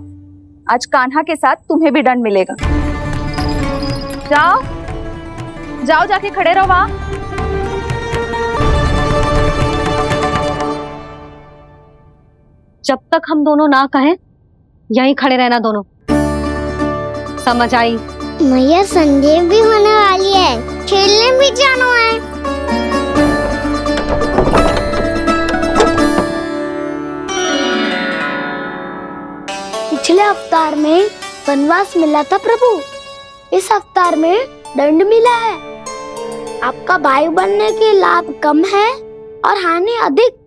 आज कान्हा के साथ तुम्हें भी दंड मिलेगा। जाओ जाओ, जाके खड़े रहो वहां। जब तक हम दोनों ना कहें यहीं खड़े रहना दोनों, समझ आई? मैया संडे भी होने वाली है, खेलने भी जाना है। पिछले अवतार में वनवास मिला था प्रभु, इस अवतार में दंड मिला है। आपका भाई बनने के लाभ कम है और हानि अधिक।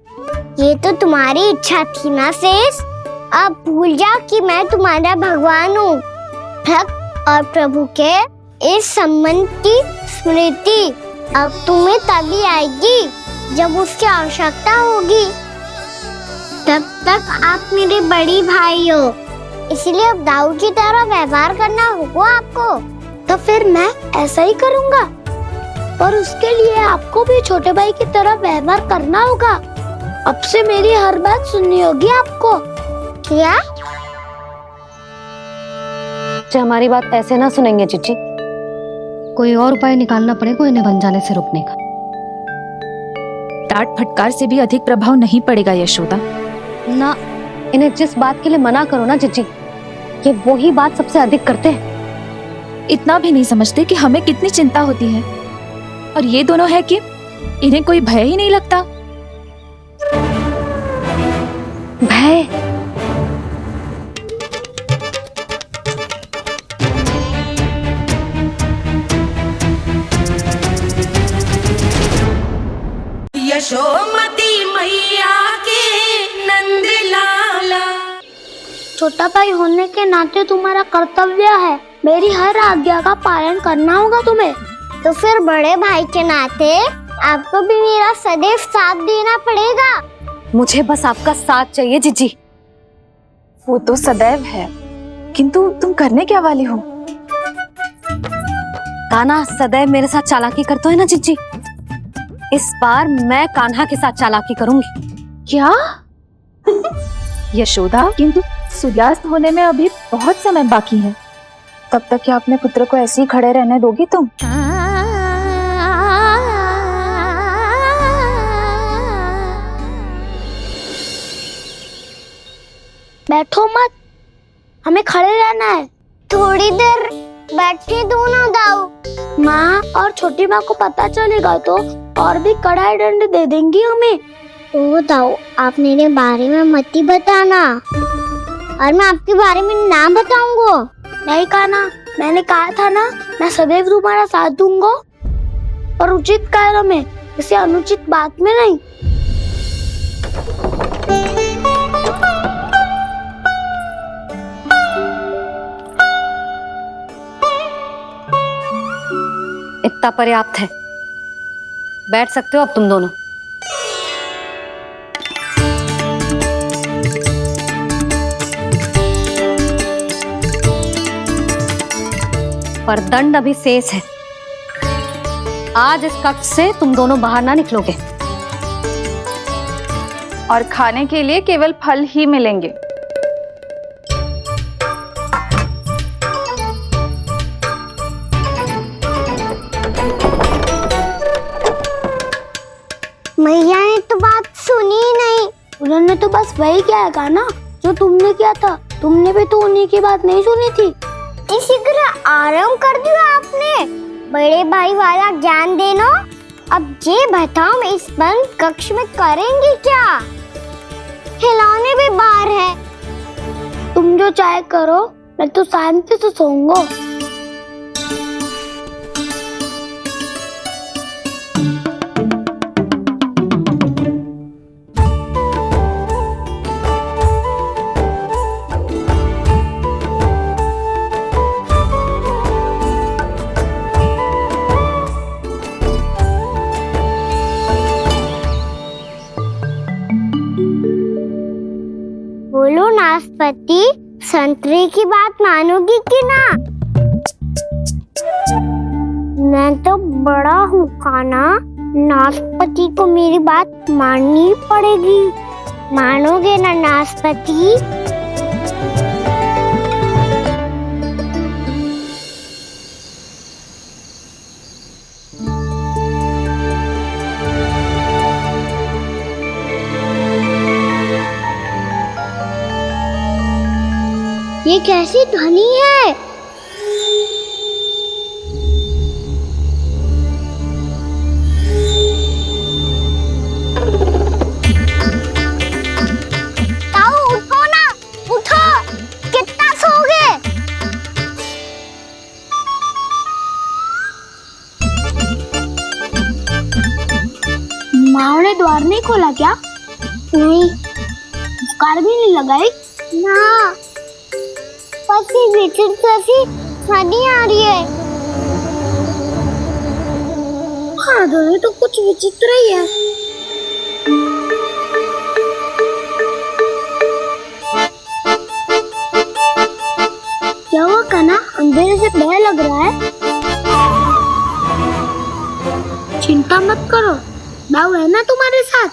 ये तो तुम्हारी इच्छा थी ना शेष, अब भूल जाओ कि मैं तुम्हारा भगवान हूँ। भक्त और प्रभु के इस संबंध की स्मृति अब तुम्हें तभी आएगी जब उसकी आवश्यकता होगी। तब तक आप मेरे बड़ी भाई हो, इसलिए अब दाऊ की तरह व्यवहार करना होगा आपको। तो फिर मैं ऐसा ही करूँगा, पर उसके लिए आपको भी छोटे भाई की तरह व्यवहार करना होगा। अब से मेरी हर बात सुननी होगी आपको। क्या? जो हमारी बात ऐसे ना सुनेंगे चिच्ची, कोई और उपाय निकालना पड़ेगा इन्हें बन जाने से रोकने का। डांट फटकार से भी अधिक प्रभाव नहीं पड़ेगा यशोदा। ना, इन्हें जिस बात के लिए मना करो ना चिच्ची, ये वही बात सबसे अधिक करते हैं। इतना भी नहीं समझते कि हमें कितनी चिंता होती है, और ये दोनों है कि इन्हें कोई भय ही नहीं लगता। भय? यशोमती मैया के नंद लाला। छोटा भाई होने के नाते तुम्हारा कर्तव्य है, मेरी हर आज्ञा का पालन करना होगा तुम्हें। तो फिर बड़े भाई के नाते आपको भी मेरा सदैव साथ देना पड़ेगा। मुझे बस आपका साथ चाहिए जीजी। वो तो सदैव है, किंतु तुम करने क्या वाली हो? कान्हा सदैव मेरे साथ चालाकी करता है ना जीजी, इस बार मैं कान्हा के साथ चालाकी करूंगी। क्या? यशोदा, किंतु सूर्यास्त होने में अभी बहुत समय बाकी है, तब तक क्या अपने पुत्र को ऐसे ही खड़े रहने दोगी तुम? बैठो मत, हमें खड़े रहना है। थोड़ी देर बैठे दो ना दाऊ। माँ और छोटी माँ को पता चलेगा तो और भी कड़ा दंड दे देंगी हमें। ओ दाऊ, आप मेरे बारे में मत ही बताना, और मैं आपके बारे में ना बताऊंगा। नहीं कान्हा, मैंने कहा था ना, मैं सदैव तुम्हारा साथ दूंगा, और उचित कार्य में, किसी अनुचित बात में नहीं। इतना पर्याप्त है, बैठ सकते हो अब तुम दोनों। पर दंड अभी शेष है। आज इस कक्ष से तुम दोनों बाहर ना निकलोगे, और खाने के लिए केवल फल ही मिलेंगे। मैया ने तो बात सुनी ही नहीं। उन्होंने तो बस वही किया ना जो तुमने किया था। तुमने भी तो उन्हीं की बात नहीं सुनी थी। इसी तरह आराम कर दिया आपने। बड़े भाई वाला ज्ञान देना। अब ये बताओ, इस बंद कक्ष में करेंगे क्या? खिलौने भी बाहर है। तुम जो चाहे करो, मैं तो शांति से सोऊंगा। बोलो नाशपाती, संतरे की बात मानोगी कि ना? मैं तो बड़ा हूँ कान्हा, नाशपाती को मेरी बात माननी पड़ेगी। मानोगे ना नाशपाती? ये कैसी ध्वनि है? ताऊ उठो ना, उठो, कितना सोओगे? माँ ने द्वार नहीं खोला क्या? नहीं। कार भी नहीं लगाई? ना, बस ये विचित्र सी ध्वनि आ रही है। हाँ, ध्वनि तो कुछ विचित्र ही है। क्या हुआ कान्हा, अंधेरे से भय लग रहा है? चिंता मत करो, दाऊ है ना तुम्हारे साथ।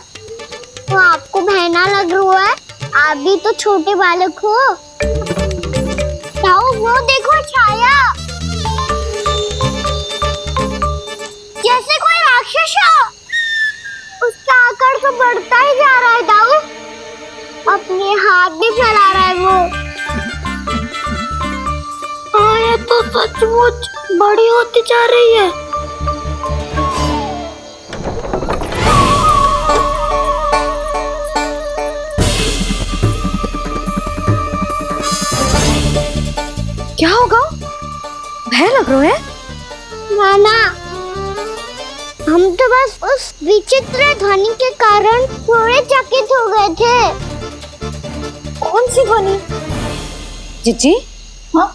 तो आपको बहना लग रहा है? आप भी तो छोटे बालक हो। ताऊ वो देखो छाया, जैसे कोई राक्षस हो। उसका आकार तो बढ़ता ही जा रहा है ताऊ, अपने हाथ भी फैला रहा है वो। हाँ, ये तो सचमुच बड़ी होती जा रही है। क्या होगा? भय लग रहा है? नाना, हम तो बस उस विचित्र ध्वनि के कारण थोड़े चकित हो गए थे। कौन सी ध्वनि? जीजी, हाँ,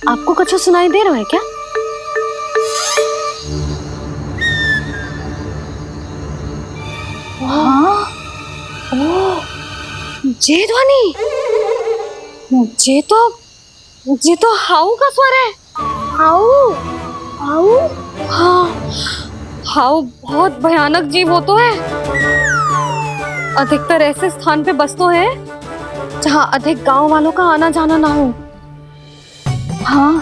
आपको कुछ सुनाई दे रहा है क्या? हाँ, ओह, ये ध्वनि, ये तो हाउ का स्वर है। How, how? हाँ, हाउ बहुत भयानक जीव हो तो है। अधिकतर ऐसे स्थान पे बसते हैं जहाँ अधिक गांव वालों का आना जाना ना हो। हाँ,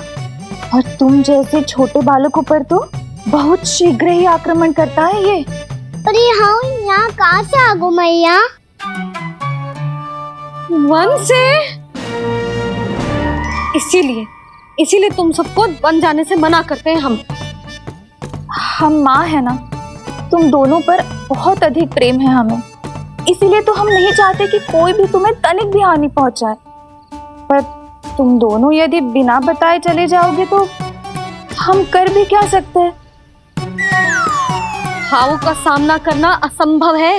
और तुम जैसे छोटे बालकों पर तो बहुत शीघ्र ही आक्रमण करता है ये। अरे हाँ, यहाँ कहाँ से आ गो मैया? वन से। इसीलिए तुम सबको वन जाने से मना करते हैं हम माँ है ना, तुम दोनों पर बहुत अधिक प्रेम है हमें, इसीलिए तो हम नहीं चाहते कि कोई भी तुम्हें तनिक भी हानि पहुंचाए। पर तुम दोनों यदि बिना बताए चले जाओगे तो हम कर भी क्या सकते हैं? हाउ का सामना करना असंभव है,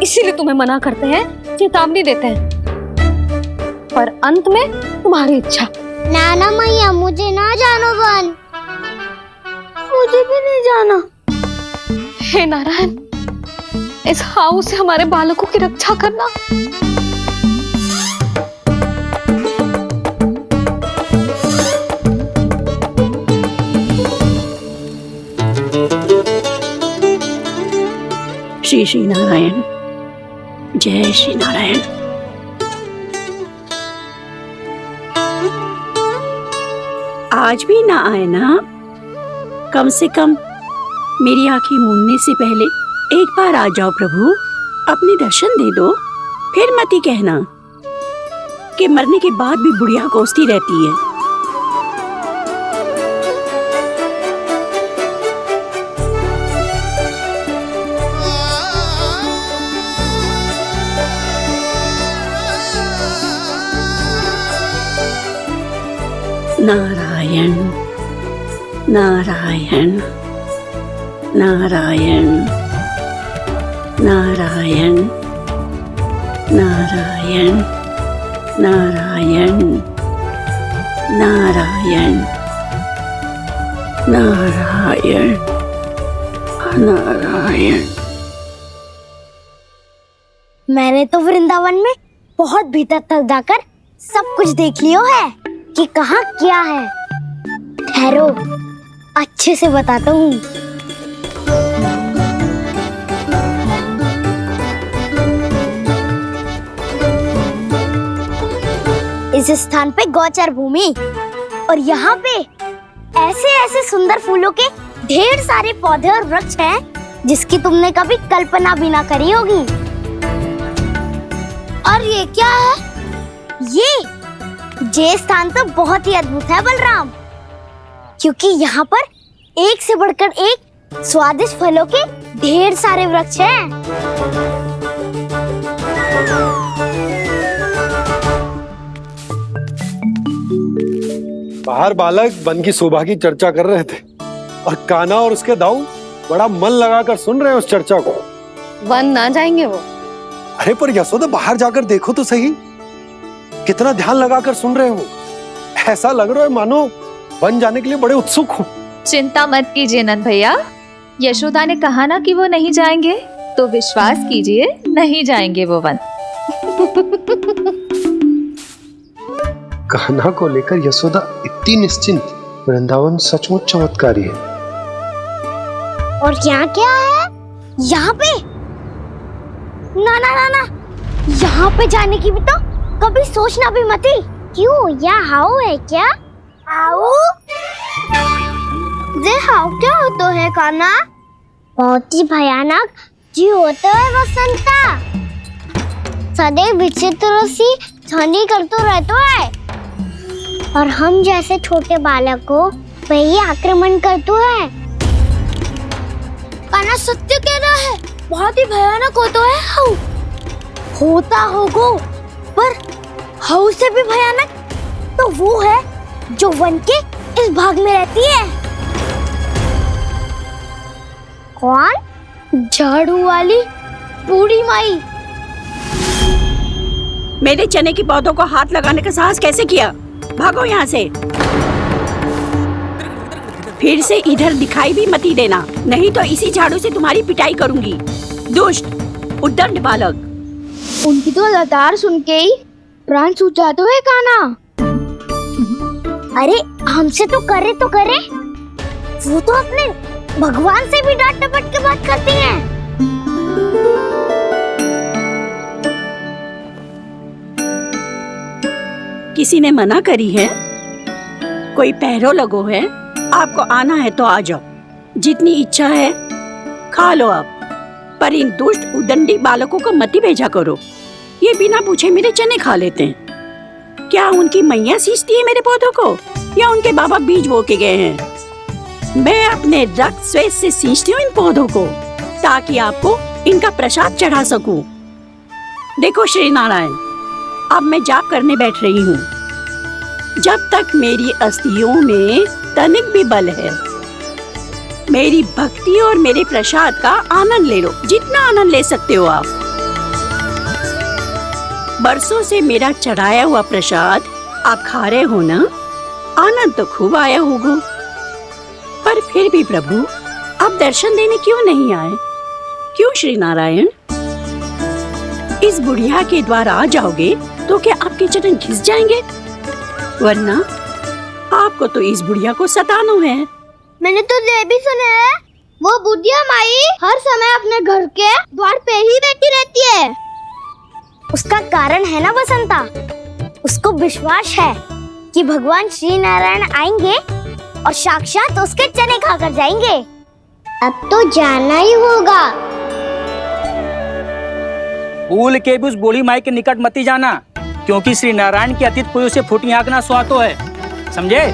इसीलिए तुम्हें मना करते हैं, चेतावनी देते हैं। पर अंत में तुम्हारी इच्छा। नाना मैया, मुझे ना जानो वन। मुझे भी नहीं जाना। हे नारायण, इस हाउ से हमारे बालकों की रक्षा करना। श्री श्री नारायण, जय श्री नारायण। आज भी ना आए ना? कम से कम मेरी आंखें मूंदने से पहले एक बार आ जाओ प्रभु, अपने दर्शन दे दो। फिर मत ही कहना कि मरने के बाद भी बुढ़िया कोसती रहती है। नारायण नारायण नारायण नारायण नारायण नारायण नारायण नारायण नारायण। मैंने तो वृंदावन में बहुत भीतर तक जाकर सब कुछ देख लियो है कि कहाँ क्या है। ठहरो, अच्छे से बताता हूँ। इस स्थान पे गौचर भूमि और यहाँ पे ऐसे ऐसे सुंदर फूलों के ढेर सारे पौधे और वृक्ष हैं जिसकी तुमने कभी कल्पना भी ना करी होगी। और ये क्या है? ये स्थान तो बहुत ही अद्भुत है बलराम, क्योंकि यहाँ पर एक से बढ़कर एक स्वादिष्ट फलों के ढेर सारे वृक्ष हैं। बाहर बालक वन की शोभा की चर्चा कर रहे थे और कान्हा और उसके दाऊ बड़ा मन लगाकर सुन रहे हैं उस चर्चा को। वन ना जाएंगे वो? अरे पर यशोदा बाहर जाकर देखो तो सही, कितना ध्यान लगाकर सुन रहे हो। ऐसा लग रहा है मानो वन जाने के लिए बड़े उत्सुक हो। चिंता मत कीजिए नंद भैया, यशोदा ने कहा ना कि वो नहीं जाएंगे, तो विश्वास कीजिए नहीं जाएंगे वो वन। कान्हा को लेकर यशोदा इतनी निश्चिंत, वृंदावन सचमुच चमत्कारी है। और यहाँ क्या है? यहाँ पे ना ना ना ना, यहाँ पे जाने की भी तो कभी सोचना भी मत ही। क्यों, यहाँ हाउ है क्या? हाउ? ये हाउ क्या होता है कान्हा? बहुत ही भयानक जी होता है वसंता, सदैव विचित्र सी ध्वनि करते रहता है और हम जैसे छोटे बालक को वही आक्रमण करते हैं। कान्हा सत्य कह रहा है, बहुत ही भयानक होता है हाउ। होता होगा, पर हाउ से भी भयानक तो वो है जो वन के इस भाग में रहती है। कौन? झाड़ू वाली बूढ़ी माई। मेरे चने की पौधों को हाथ लगाने का साहस कैसे किया? भागो यहाँ से। फिर से इधर दिखाई भी मत देना, नहीं तो इसी झाड़ू से तुम्हारी पिटाई करूंगी। दुष्ट उद्दंड बालक। उनकी तो लतार सुन के ही प्राण छूट जाते हैं कान्हा। अरे हमसे तो करे, वो तो अपने भगवान से भी डांट डपट के बात करती हैं। किसी ने मना करी है? कोई पहरो लगो है? आपको आना है तो आ जाओ, जितनी इच्छा है खा लो आप, पर इन दुष्ट उदंडी बालकों को मत ही भेजा करो। ये बिना पूछे मेरे चने खा लेते हैं। क्या उनकी मैया सींचती है मेरे पौधों को, या उनके बाबा बीज बो के गए हैं? मैं अपने रक्त स्वेद से सींचती हूँ इन पौधों को, ताकि आपको इनका प्रसाद चढ़ा सकूं। देखो श्री नारायण, अब मैं जाप करने बैठ रही हूँ। जब तक मेरी अस्थियों में तनिक भी बल है, मेरी भक्ति और मेरे प्रसाद का आनंद ले लो, जितना आनंद ले सकते हो आप। बरसों से मेरा चढ़ाया हुआ प्रसाद आप खा रहे हो ना, आनंद तो खूब आया होगा, पर फिर भी प्रभु आप दर्शन देने क्यों नहीं आए? क्यों श्री नारायण? इस बुढ़िया के द्वार आ जाओगे तो क्या आपके चरण घिस जाएंगे? वरना आपको तो इस बुढ़िया को सताना है। मैंने तो ये भी सुना है, वो बुढ़िया माई हर समय अपने घर के द्वार पे ही बैठी रहती है। उसका कारण है ना बसंता, उसको विश्वास है कि भगवान श्री नारायण आएंगे और साक्षात उसके चने खाकर जाएंगे। अब तो जाना ही होगा। भूल के भी उस बूढ़ी माई के निकट मत ही जाना, क्योंकि श्री नारायण की अतीत कोई उसे फूटी आंख ना सुहातो है, समझे?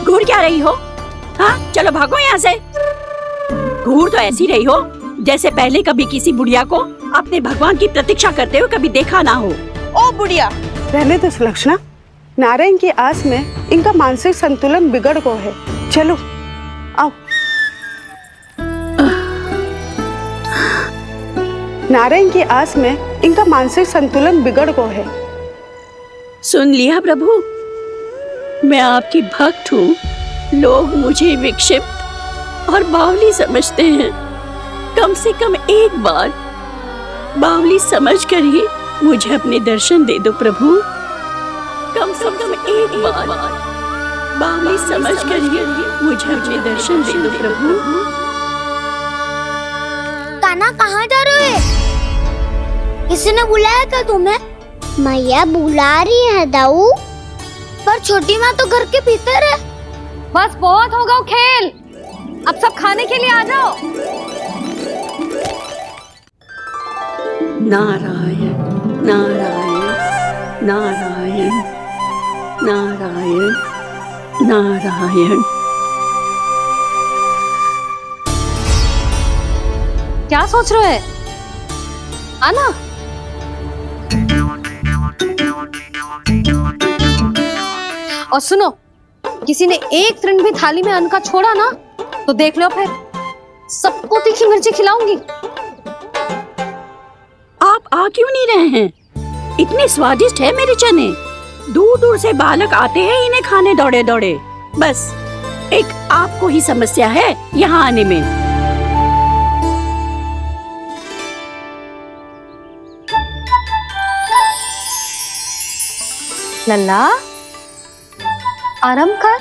घूर क्या रही हो? हाँ, चलो भागो यहाँ से। घूर तो ऐसी रही हो जैसे पहले कभी किसी बुढ़िया को अपने भगवान की प्रतीक्षा करते हुए कभी देखा ना हो। ओ बुढ़िया, रहने दो सुलक्षणा, नारायण की आस में इनका मानसिक संतुलन बिगड़ गया है। चलो आओ। नारायण की आस में इनका मानसिक संतुलन बिगड़ गया है। सुन लिया प्रभु, मैं आपकी भक्त हूँ। लोग मुझे विक्षिप्त और बावली समझते हैं। कम से कम एक बार बावली समझकर ही मुझे अपने दर्शन दे दो प्रभु। कम से कम एक बार बावली समझकर ही मुझे अपने दर्शन दे दो प्रभु। कान्हा कहाँ जा रहे हो? किसी ने बुलाया था तुम्हें? मैया बुला रही है दाऊ, पर छोटी माँ तो घर के भीतर है। बस बहुत होगा खेल, अब सब खाने के लिए आ जाओ। नारायण नारायण नारायण नारायण नारायण। क्या सोच रहे हैं? आना। और सुनो, किसी ने एक तृण भी थाली में अन्न का छोड़ा ना तो देख लो, फिर सबको तीखी मिर्ची खिलाऊंगी। आप आ क्यों नहीं रहे हैं? इतने स्वादिष्ट है मेरे चने। दूर दूर से बालक आते हैं इन्हें खाने दौड़े दौड़े। बस एक आपको ही समस्या है यहाँ आने में। लल्ला, आराम कर।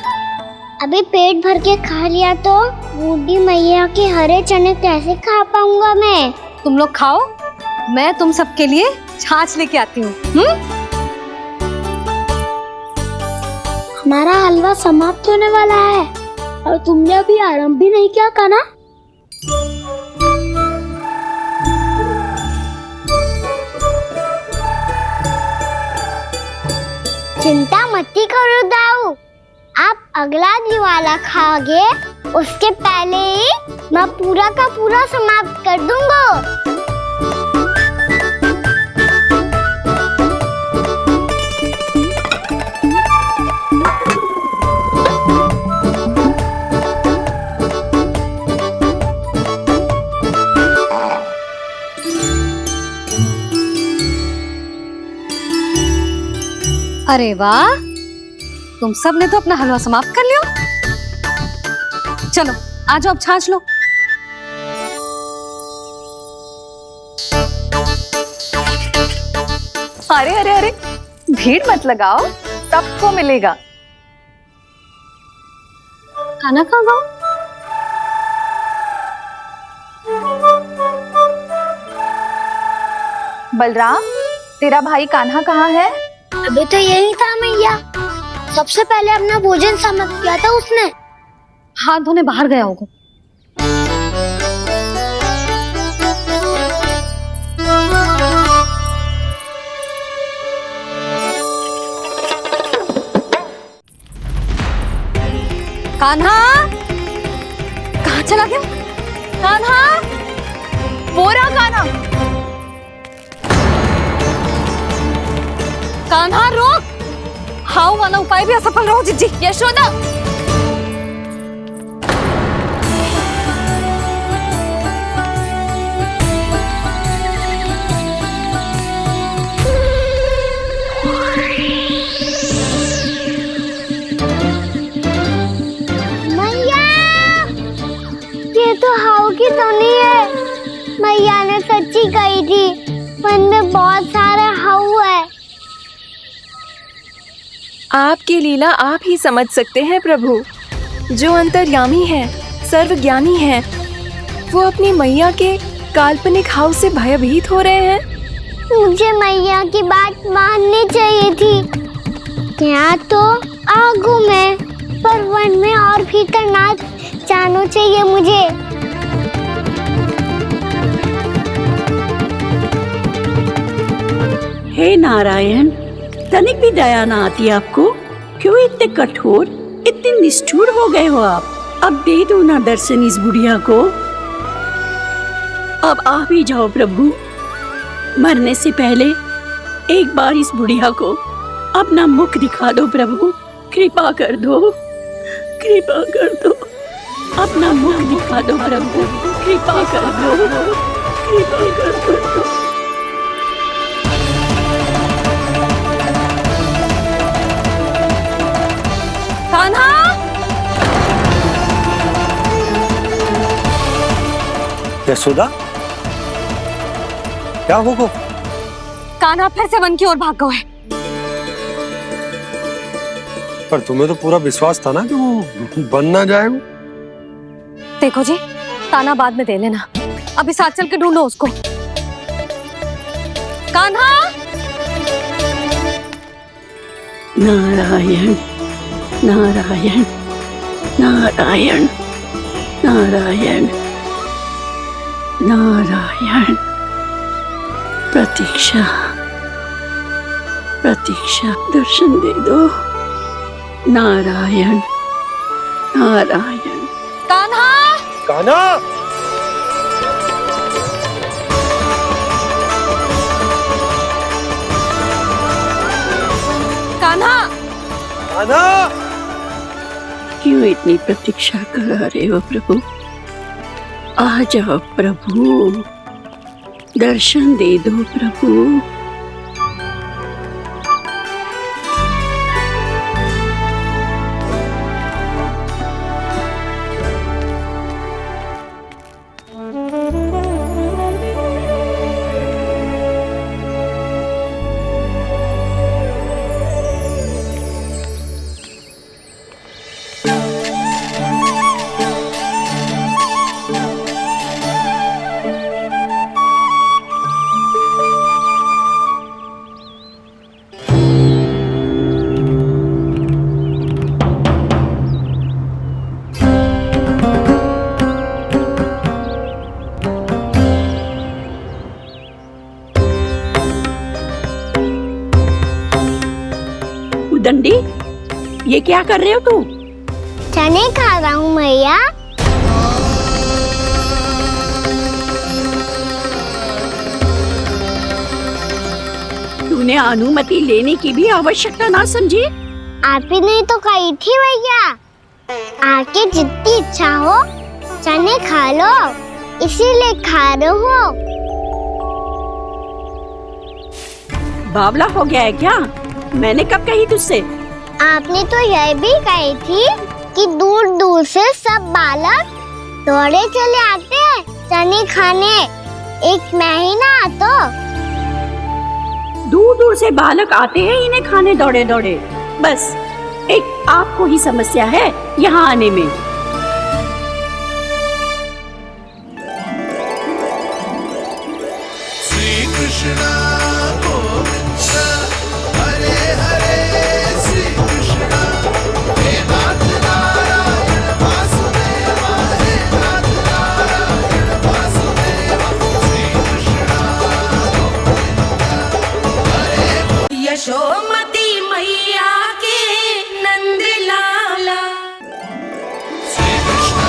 अभी पेट भर के खा लिया तो बूढ़ी मैया के हरे चने कैसे खा पाऊंगा मैं? तुम लोग खाओ, मैं तुम सबके लिए छाछ लेके आती हूँ। हमारा हलवा समाप्त होने वाला है और तुमने अभी आराम भी नहीं किया कान्हा। चिंता मत करो दाऊ, आप अगला दिवाला खाओगे उसके पहले ही मैं पूरा का पूरा समाप्त कर दूंगा। अरे वाह, तुम सब ने तो अपना हलवा समाप्त कर लिया। चलो आ जाओ, अब छाछ लो। अरे अरे अरे, भीड़ मत लगाओ, सबको मिलेगा। खाना खा गो। बलराम, तेरा भाई कान्हा कहाँ है? अभी तो यही था मैया, सबसे पहले अपना भोजन समाप्त किया था उसने। हाथ धोने बाहर गया होगा। कान्हा, कहाँ चला गया? कान्हा, वो रहा कान्हा। कान्हा रोक, हाउ वाला उपाय भी असफल रहो जिज्जी। यशोदा, मैया, ये तो हाउ की धुनी है। मैया ने सच्ची कही थी, वन में बहुत सारे हाउ है। आपकी लीला आप ही समझ सकते हैं प्रभु। जो अंतर्यामी है, सर्वज्ञानी है, वो अपनी मैया के काल्पनिक हाव से भयभीत हो रहे हैं। मुझे मैया की बात माननी चाहिए थी। यहाँ तो आगू में, पर वन में और भी करना जानो चाहिए मुझे। हे नारायण, तनिक भी दया ना आती आपको? क्यों इतने कठोर, इतने निष्ठुर हो गए हो आप? अब दे दो ना दर्शन इस बुढ़िया को। अब आ भी जाओ प्रभु, मरने से पहले एक बार इस बुढ़िया को अपना मुख दिखा दो प्रभु। कृपा कर दो, कृपा कर दो, अपना मुख दिखा दो प्रभु। कृपा कर दो, कृपा कर दो। कान्हा, यशोदा, क्या होगा? कान्हा फिर से वन की ओर भाग गया है। पर तुम्हें तो पूरा विश्वास था ना कि वो बन ना जाए। वो देखो जी, ताना बाद में दे लेना, अभी साथ चल के ढूंढो उसको। कान्हा, नारायण नारायण नारायण नारायण नारायण प्रतीक्षा, प्रतीक्षा, दर्शन दे दो। नारायण, नारायण। कान्हा, कान्हा, कान्हा, कान्हा, क्यों इतनी प्रतीक्षा करा रहे हो प्रभु? आ जाओ प्रभु, दर्शन दे दो प्रभु। दंडी, ये क्या कर रहे हो तू? चने खा रहा हूँ मैया। तूने अनुमति लेने की भी आवश्यकता ना समझी? आप ही नहीं तो कही थी भैया, आके जितनी इच्छा हो चने खा लो, इसीलिए खा रहे हो। बावला हो गया है क्या? मैंने कब कही तुझसे? आपने तो यह भी कही थी कि दूर दूर से सब बालक दौड़े चले आते हैं चने खाने, एक महीना तो दूर दूर से बालक आते हैं इन्हें खाने दौड़े दौड़े। बस एक आपको ही समस्या है यहाँ आने में। श्री कृष्ण गोविंद हरे हरे, श्री कृष्ण हे नाथ नारायण वासुदेव, हे नाथ नारायण वासुदेव, श्री कृष्ण गोविंद हरे। यशोमती मैया के नंद लाला, श्री कृष्ण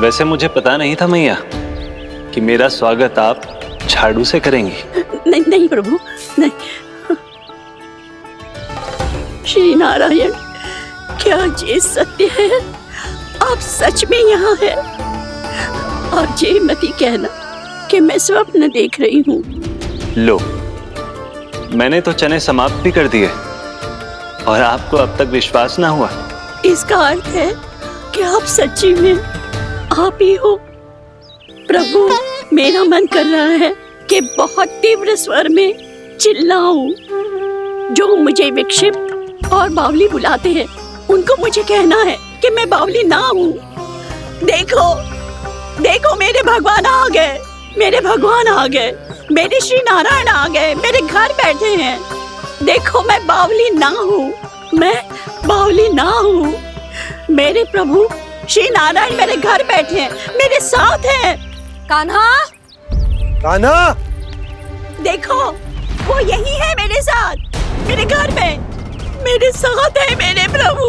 वैसे मुझे पता नहीं था मैया कि मेरा स्वागत आप झाड़ू से करेंगी। नहीं नहीं प्रभु, नहीं। श्री नारायण, क्या ये सत्य है? आप सच में यहाँ हैं? और ये मत ही कहना कि मैं स्वप्न देख रही हूँ। लो, मैंने तो चने समाप्त भी कर दिए और आपको अब तक विश्वास ना हुआ। इसका अर्थ है कि आप सच्ची में आप ही हो। प्रभु, मेरा मन कर रहा है कि बहुत तीव्र स्वर में चिल्लाऊं। जो मुझे विक्षिप्त और बावली बुलाते हैं उनको मुझे कहना है कि मैं बावली ना हूँ। देखो देखो, मेरे भगवान आ गए, मेरे भगवान आ गए, मेरे श्री नारायण आ गए, मेरे घर बैठे हैं। देखो, मैं बावली ना हूँ, मैं बावली ना हूँ। मेरे प्रभु श्री नारायण मेरे घर बैठे हैं, मेरे साथ हैं। कान्हा, कान्हा, देखो वो यही है मेरे साथ, मेरे घर में मेरे साथ है मेरे प्रभु।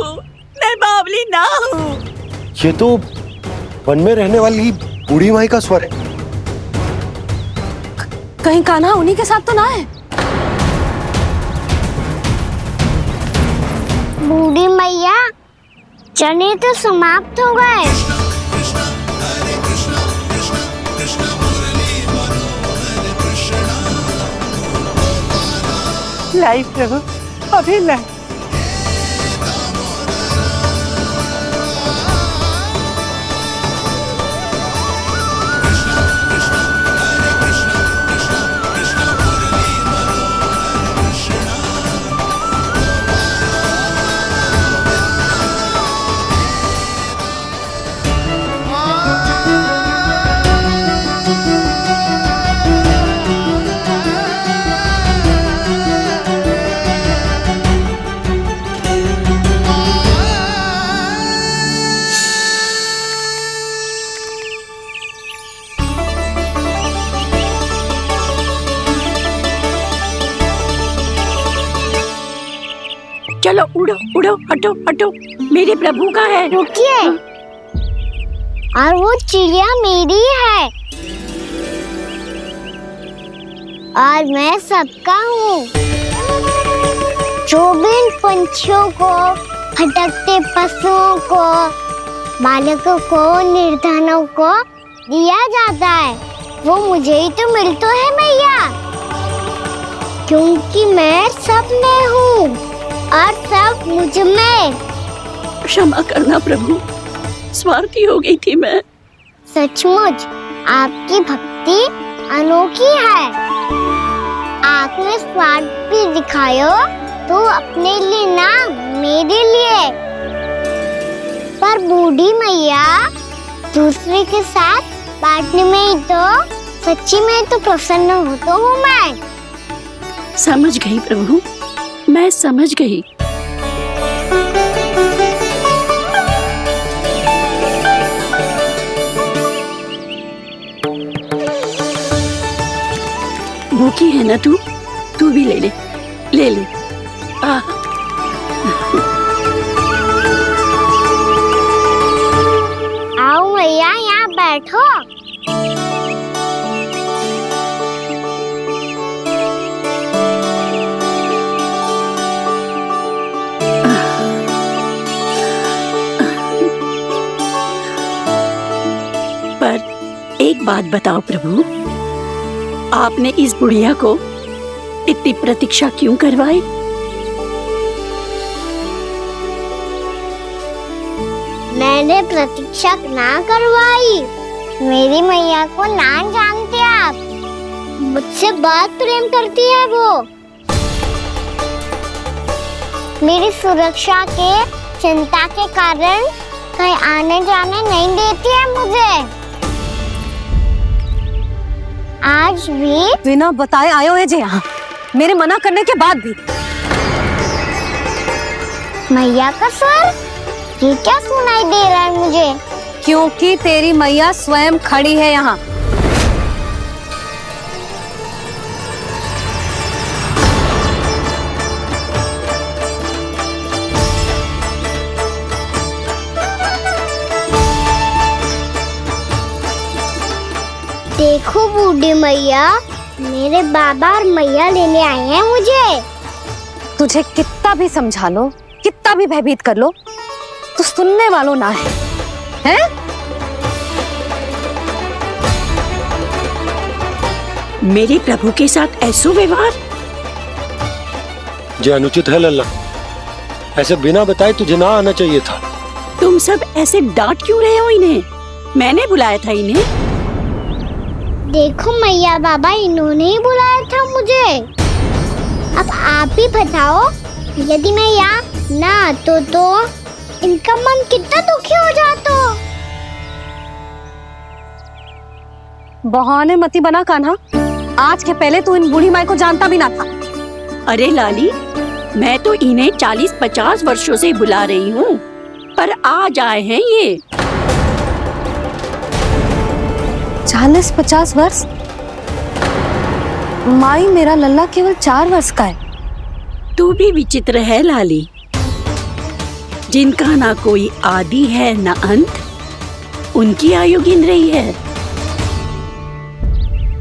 मैं बावली ना हूँ। ये तो वन में रहने वाली बूढ़ी माई का स्वर है। कहीं कान्हा उन्हीं के साथ तो ना है? बूढ़ी मैया, चने तो समाप्त हो गए। कृष्ण हरे कृष्ण, कृष्ण कृष्ण मुरली मनोहर कृष्ण। लाई प्रभु, अभी लाई। चलो उड़ो उड़ो, हटो हटो, मेरे प्रभु का है। रुकिए, और वो चिड़िया मेरी है और मैं सबका हूँ। जो भी इन पंछियों को, भटकते पशुओं को, बालकों को, निर्धनों को दिया जाता है, वो मुझे ही तो मिलता है मैया, क्योंकि मैं सब में हूँ और सब मुझ में। क्षमा करना प्रभु, स्वार्थी हो गई थी मैं। सचमुच आपकी भक्ति अनोखी है। आपने स्वार्थ भी दिखायो तो अपने लिए ना, मेरे लिए। पर बूढ़ी मैया दूसरे के साथ बांटने में ही तो सच्ची में तो प्रसन्न होता हूँ मैं। समझ गई प्रभु, मैं समझ गई। भूखी है ना तू? तू भी ले ले, ले ले। आओ मैया, यहाँ बैठो। पर एक बात बताओ प्रभु, आपने इस बुढ़िया को इतनी प्रतीक्षा क्यों करवाई? मैंने प्रतीक्षा ना करवाई। मेरी मैया को ना जानते आप, मुझसे बहुत प्रेम करती है वो। मेरी सुरक्षा के चिंता के कारण कहीं आने जाने नहीं देती है मुझे। आज भी बिना बताए आयो है जे यहाँ, मेरे मना करने के बाद भी। मैया का स्वर, ये क्या सुनाई दे रहा है मुझे? क्योंकि तेरी मैया स्वयं खड़ी है यहाँ। देखो बूढ़ी मैया, मेरे बाबा और मैया लेने आए हैं मुझे। तुझे कितना भी समझा लो, कितना भी भयभीत कर लो, तो सुनने वालों ना है, हैं? मेरे प्रभु के साथ ऐसा व्यवहार जो अनुचित है लल्ला। ऐसे बिना बताए तुझे ना आना चाहिए था। तुम सब ऐसे डांट क्यों रहे हो इन्हें? मैंने बुलाया था इन्हें। देखो मैया बाबा, इन्होंने ही बुलाया था मुझे। अब आप ही बताओ, यदि मैं यहाँ ना आतो तो इनका मन कितना दुखी हो जाता। बहाने मती बना कान्हा, आज के पहले तू इन बूढ़ी माई को जानता भी ना था। अरे लाली, मैं तो इन्हें 40-50 वर्षों से बुला रही हूँ, पर आज आए हैं ये। 40-50 वर्ष? माई, मेरा लल्ला केवल 4 वर्ष का है। तू भी विचित्र है लाली, जिनका ना कोई आदि है ना अंत, उनकी आयु गिन रही है।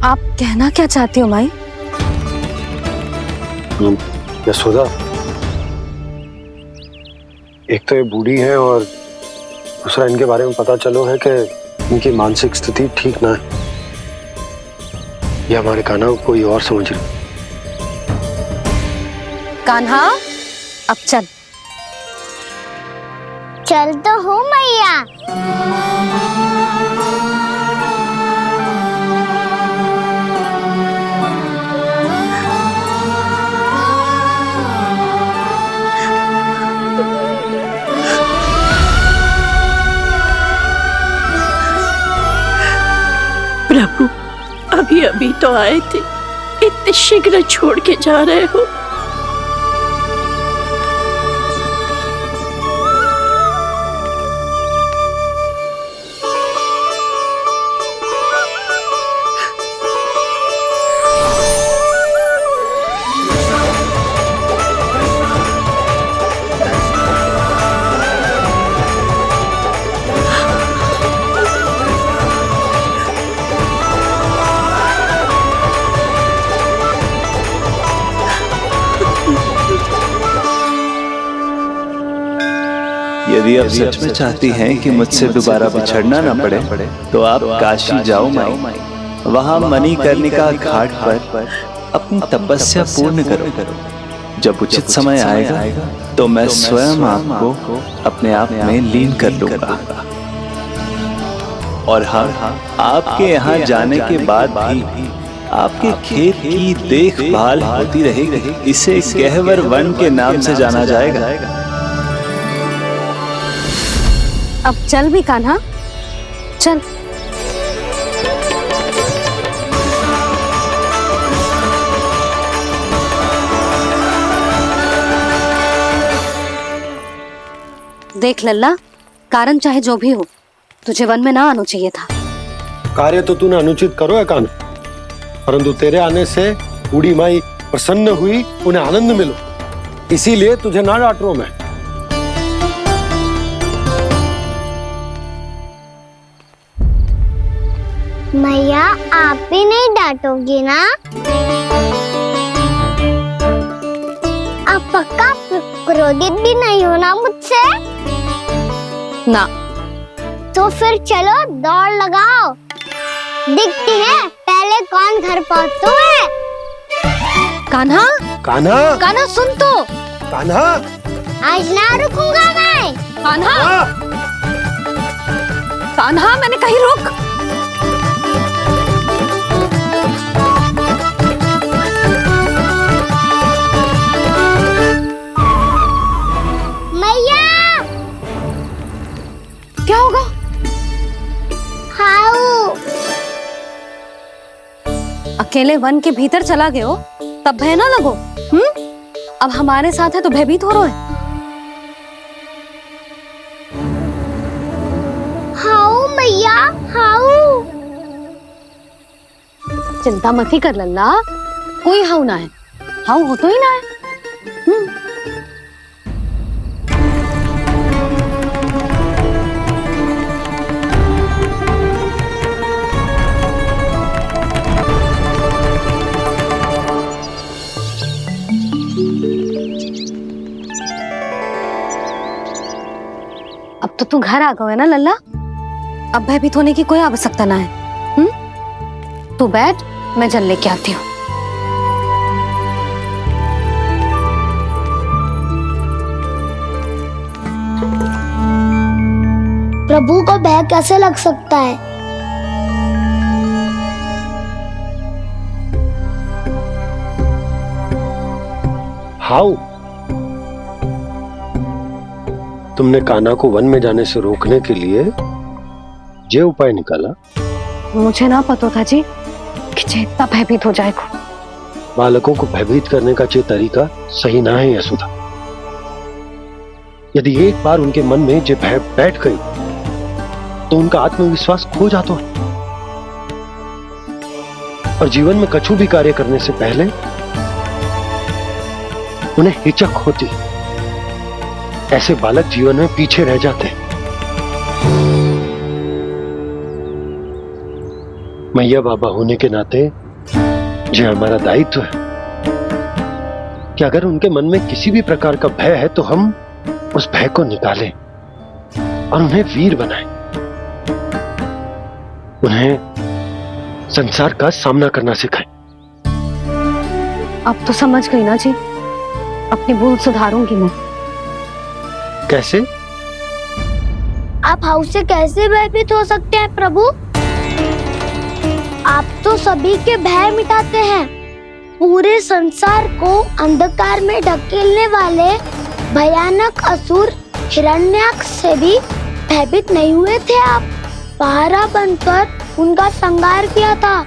आप कहना क्या चाहती हो माई? यशोदा, एक तो ये बूढ़ी है और दूसरा इनके बारे में पता चलो है कि इनकी मानसिक स्थिति ठीक ना है। ये हमारे कान्हा को कोई और समझ रही। कान्हा, अब चल। चल तो हो मैया। प्रभु, अभी अभी तो आए थे, इतने शीघ्र छोड़ के जा रहे हो। यदि आप सच में चाहती हैं कि मुझसे दोबारा बिछड़ना न पड़े तो आप काशी जाओ माई। वहां मणिकर्णिका घाट पर अपनी तपस्या पूर्ण करो। जब उचित समय आएगा तो मैं स्वयं आपको अपने आप में लीन कर लूंगा। और हाँ, आपके यहाँ जाने के बाद भी आपके खेत की देखभाल होती रहेगी। इसे गहवर वन के नाम से जाना जाएगा। अब चल भी कान्हा, चल। देख लल्ला, कारण चाहे जो भी हो, तुझे वन में ना आना चाहिए था। कार्य तो तूने अनुचित करो है कान्हा, परंतु तेरे आने से बूढ़ी माई प्रसन्न हुई, उन्हें आनंद मिलो, इसीलिए तुझे ना डांट रहा हूं मैं। मैया आप भी नहीं डांटोगी ना? आप पक्का क्रोधित भी नहीं हो ना मुझसे? ना। तो फिर चलो दौड़ लगाओ, दिखती है पहले कौन घर पहुंचता है। कान्हा, कान्हा, कान्हा सुन तो। कान्हा, आज ना रुकूंगा मैं। कान्हा, कान्हा मैंने कही रुक। मैया, क्या होगा? हाउ अकेले वन के भीतर चला गए हो तब भय ना लगो। अब हमारे साथ है तो भयभीत हो रहे हैं। हाउ मैया, हाउ। चिंता मत ही कर लल्ला, कोई हाउ ना है। हाउ हो तो ही ना है। अब तो तू घर आ गया है ना लल्ला, अब भयभीत होने की कोई आवश्यकता ना है। तू बैठ, मैं जल लेके आती हूँ। प्रभु को भय कैसे लग सकता है? हाउ तुमने कान्हा को वन में जाने से रोकने के लिए ये उपाय निकाला? मुझे ना पता था जी कि जे इतना भयभीत हो जाएगा। बालकों को भयभीत करने का ये तरीका सही ना है यशोदा। यदि एक बार उनके मन में ये भय बैठ गई तो उनका आत्मविश्वास खो जाता है और जीवन में कछु भी कार्य करने से पहले उन्हें हिचक होती। ऐसे बालक जीवन में पीछे रह जाते हैं। मैया बाबा होने के नाते ये हमारा दायित्व है कि अगर उनके मन में किसी भी प्रकार का भय है तो हम उस भय को निकालें और उन्हें वीर बनाएं, उन्हें संसार का सामना करना सिखाएं। अब तो समझ गई ना जी, अपनी भूल सुधारूंगी मैं। कैसे? आप हाउ से कैसे भयभीत हो सकते हैं प्रभु? आप तो सभी के भय मिटाते हैं। पूरे संसार को अंधकार में ढकेलने वाले भयानक असुर हिरण्याक्ष से भी भयभीत नहीं हुए थे आप। पहरा बनकर उनका संहार किया था।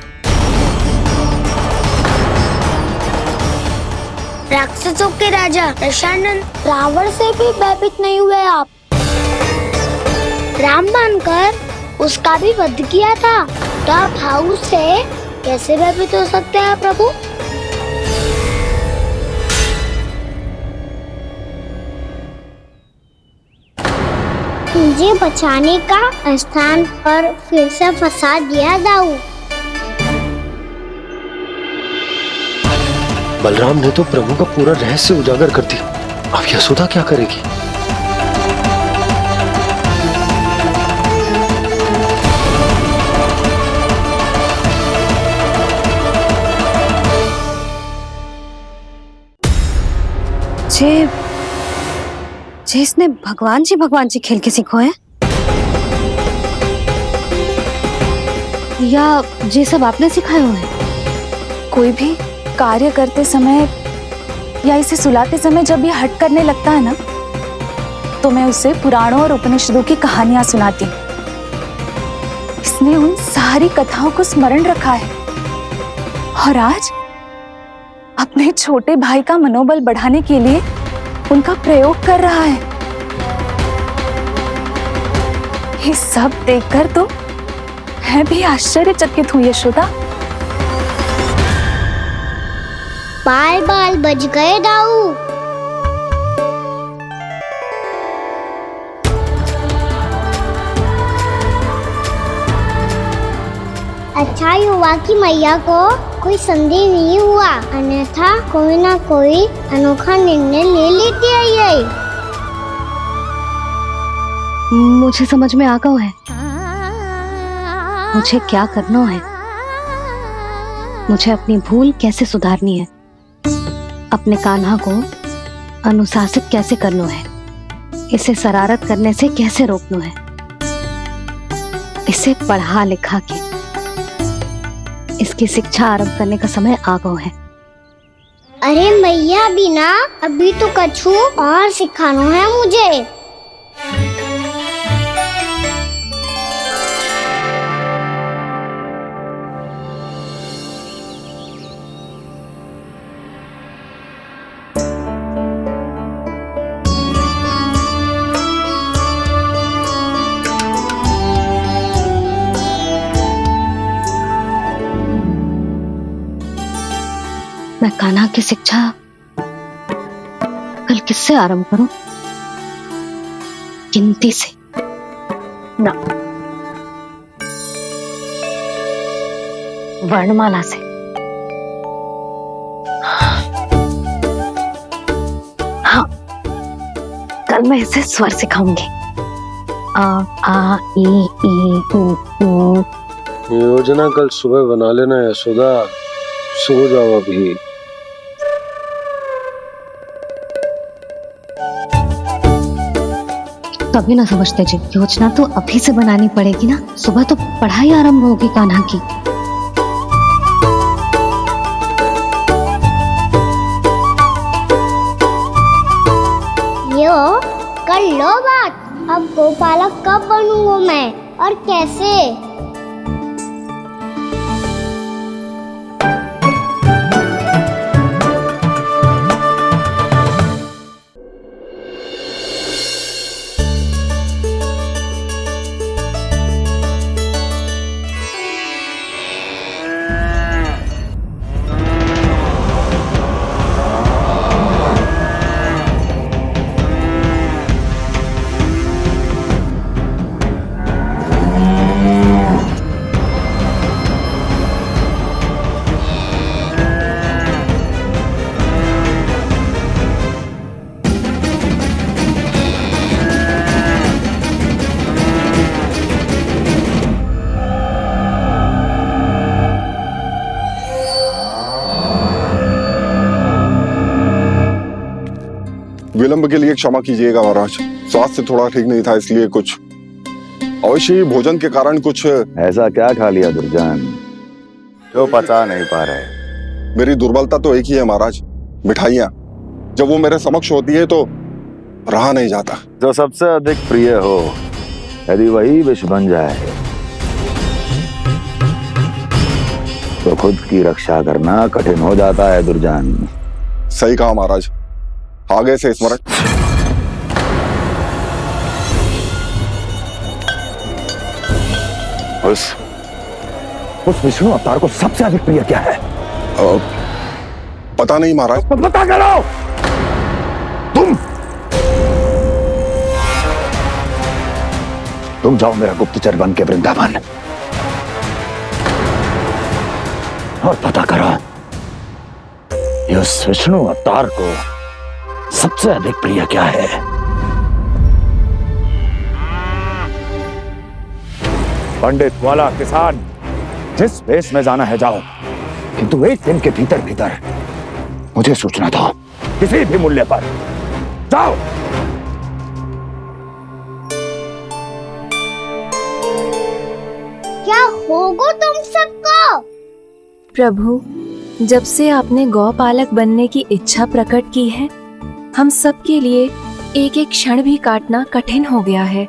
राक्षसों के राजा दशानन रावण से भी भयभीत नहीं हुए आप। राम बनकर उसका भी वध किया था। तो आप हाउ से कैसे भयभीत हो सकते हैं प्रभु? मुझे बचाने का स्थान पर फिर से फंसा दिया दाऊ। बलराम ने तो प्रभु का पूरा रहस्य उजागर कर दिया। अब यशोदा क्या करेगी? जे इसने भगवान जी खेल के सीखो है, या ये सब आपने सिखाए हुए हैं? कोई भी कार्य करते समय या इसे सुलाते समय जब ये हट करने लगता है ना, तो मैं उसे पुराणों और उपनिषदों की कहानियां सुनाती हूँ। इसने उन सारी कथाओं को स्मरण रखा है और आज अपने छोटे भाई का मनोबल बढ़ाने के लिए उनका प्रयोग कर रहा है। ये सब देखकर तो मैं भी आश्चर्यचकित हूँ यशोदा। बाल बाल बज गए दाऊ। अच्छा ही हुआ कि मैया को कोई संदेह नहीं हुआ, अन्यथा कोई ना कोई अनोखा निर्णय ले लेती है ये। मुझे समझ में आ गया है मुझे क्या करना है। मुझे अपनी भूल कैसे सुधारनी है, अपने कान्हा को अनुशासित कैसे करना है, इसे शरारत करने से कैसे रोकना है, इसे पढ़ा लिखा के इसकी शिक्षा आरंभ करने का समय आ गया है। अरे मैया बिना अभी तो कछु और सिखाना है मुझे। मैं कान्हा की शिक्षा कल किससे आरंभ करूं? गिनती से ना, वर्णमाला से। हाँ, कल मैं इसे स्वर सिखाऊंगी। आ आ ई ऊ। योजना कल सुबह बना लेना यशोदा, सो जाओ अभी। कभी ना समझते जी, योजना तो अभी से बनानी पड़ेगी ना। सुबह तो पढ़ाई आरंभ होगी कान्हा की। यो कर लो बात। अब गोपालक कब बनूंगा मैं और कैसे? विलंब के लिए क्षमा कीजिएगा महाराज, स्वास्थ्य थोड़ा ठीक नहीं था इसलिए कुछ अवश्य ही भोजन के कारण कुछ। ऐसा क्या खा लिया दुर्जन जो पचा नहीं पा रहे? मेरी दुर्बलता तो एक ही है महाराज, मिठाइयाँ। जब वो मेरे समक्ष होती है तो रहा नहीं जाता। जो सबसे अधिक प्रिय हो, यदि वही विष बन जाए तो खुद की रक्षा करना कठिन हो जाता है दुर्जन। सही कहा महाराज, आगे से स्मरण। उस विष्णु अवतार को सबसे अधिक प्रिय क्या है? पता नहीं महाराज। पता करो। तुम जाओ मेरा गुप्तचर बन के वृंदावन और पता करो इस विष्णु अवतार को सबसे अधिक प्रिय क्या है। पंडित वाला किसान, जिस वेश में जाना है जाओ, किंतु एक दिन के भीतर भीतर मुझे सूचना दो। किसी भी मूल्य पर। जाओ। क्या होगा तुम सबको? प्रभु, जब से आपने गौपालक बनने की इच्छा प्रकट की है, हम सब के लिए एक एक क्षण भी काटना कठिन हो गया है।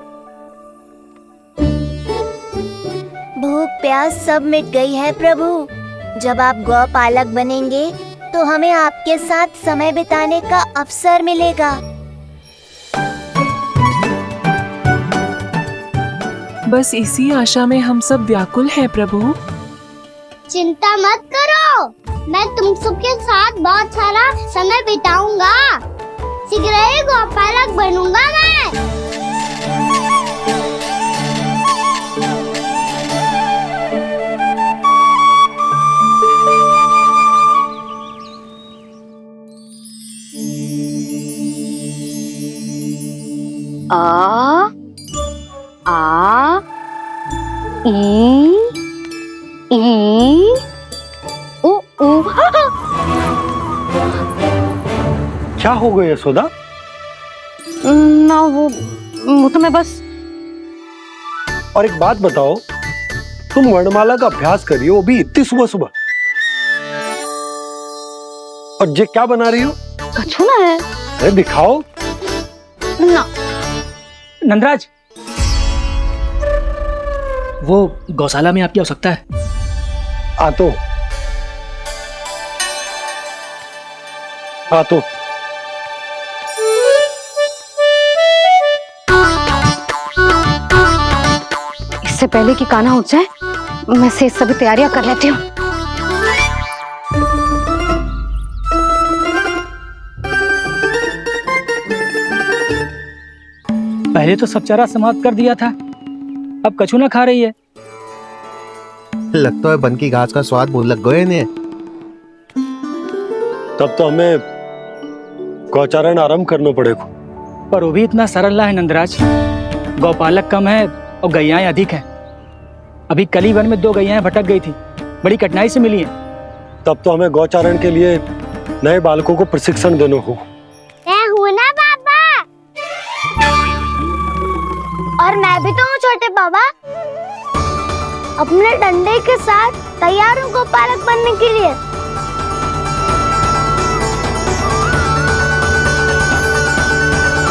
भूख प्यास सब मिट गई है प्रभु। जब आप गौपालक बनेंगे तो हमें आपके साथ समय बिताने का अवसर मिलेगा। बस इसी आशा में हम सब व्याकुल हैं प्रभु। चिंता मत करो, मैं तुम सबके साथ बहुत सारा समय बिताऊंगा। शीघ्र ही गौपालक बनूंगा मैं। आ आ ई उ उ। क्या हो गया यशोदा? ना वो तो मैं बस। और एक बात बताओ, तुम वर्णमाला का अभ्यास कर रही हो, वो भी इतनी सुबह सुबह, और ये क्या बना रही हो? कछुआ है। अरे दिखाओ ना। नंदराज, वो गौशाला में आपकी आवश्यकता है। आ तो इससे पहले कि कान्हा उठ जाए, मैं से सभी तैयारियां कर लेती हूँ। पहले तो सब चारा समाप्त कर दिया था, अब कछू ना खा रही है। लगता है बन की घास का स्वाद भूल लग गए इन्हें। तब तो हमें गौचारण आरंभ करना पड़ेगा। पर वो भी इतना सरल ना है नंदराज। गौपालक कम है और गैयाएं अधिक हैं। अभी कली वन में 2 गैयाएं भटक गई थी, बड़ी कठिनाई से मिली हैं। तब तो हमें गौचारण के लिए नए बालकों को प्रशिक्षण देना हो। मैं हूँ ना बाबा, और मैं भी तो हूँ छोटे बाबा। अपने डंडे के साथ तैयार हूँ गौपालक बनने के लिए।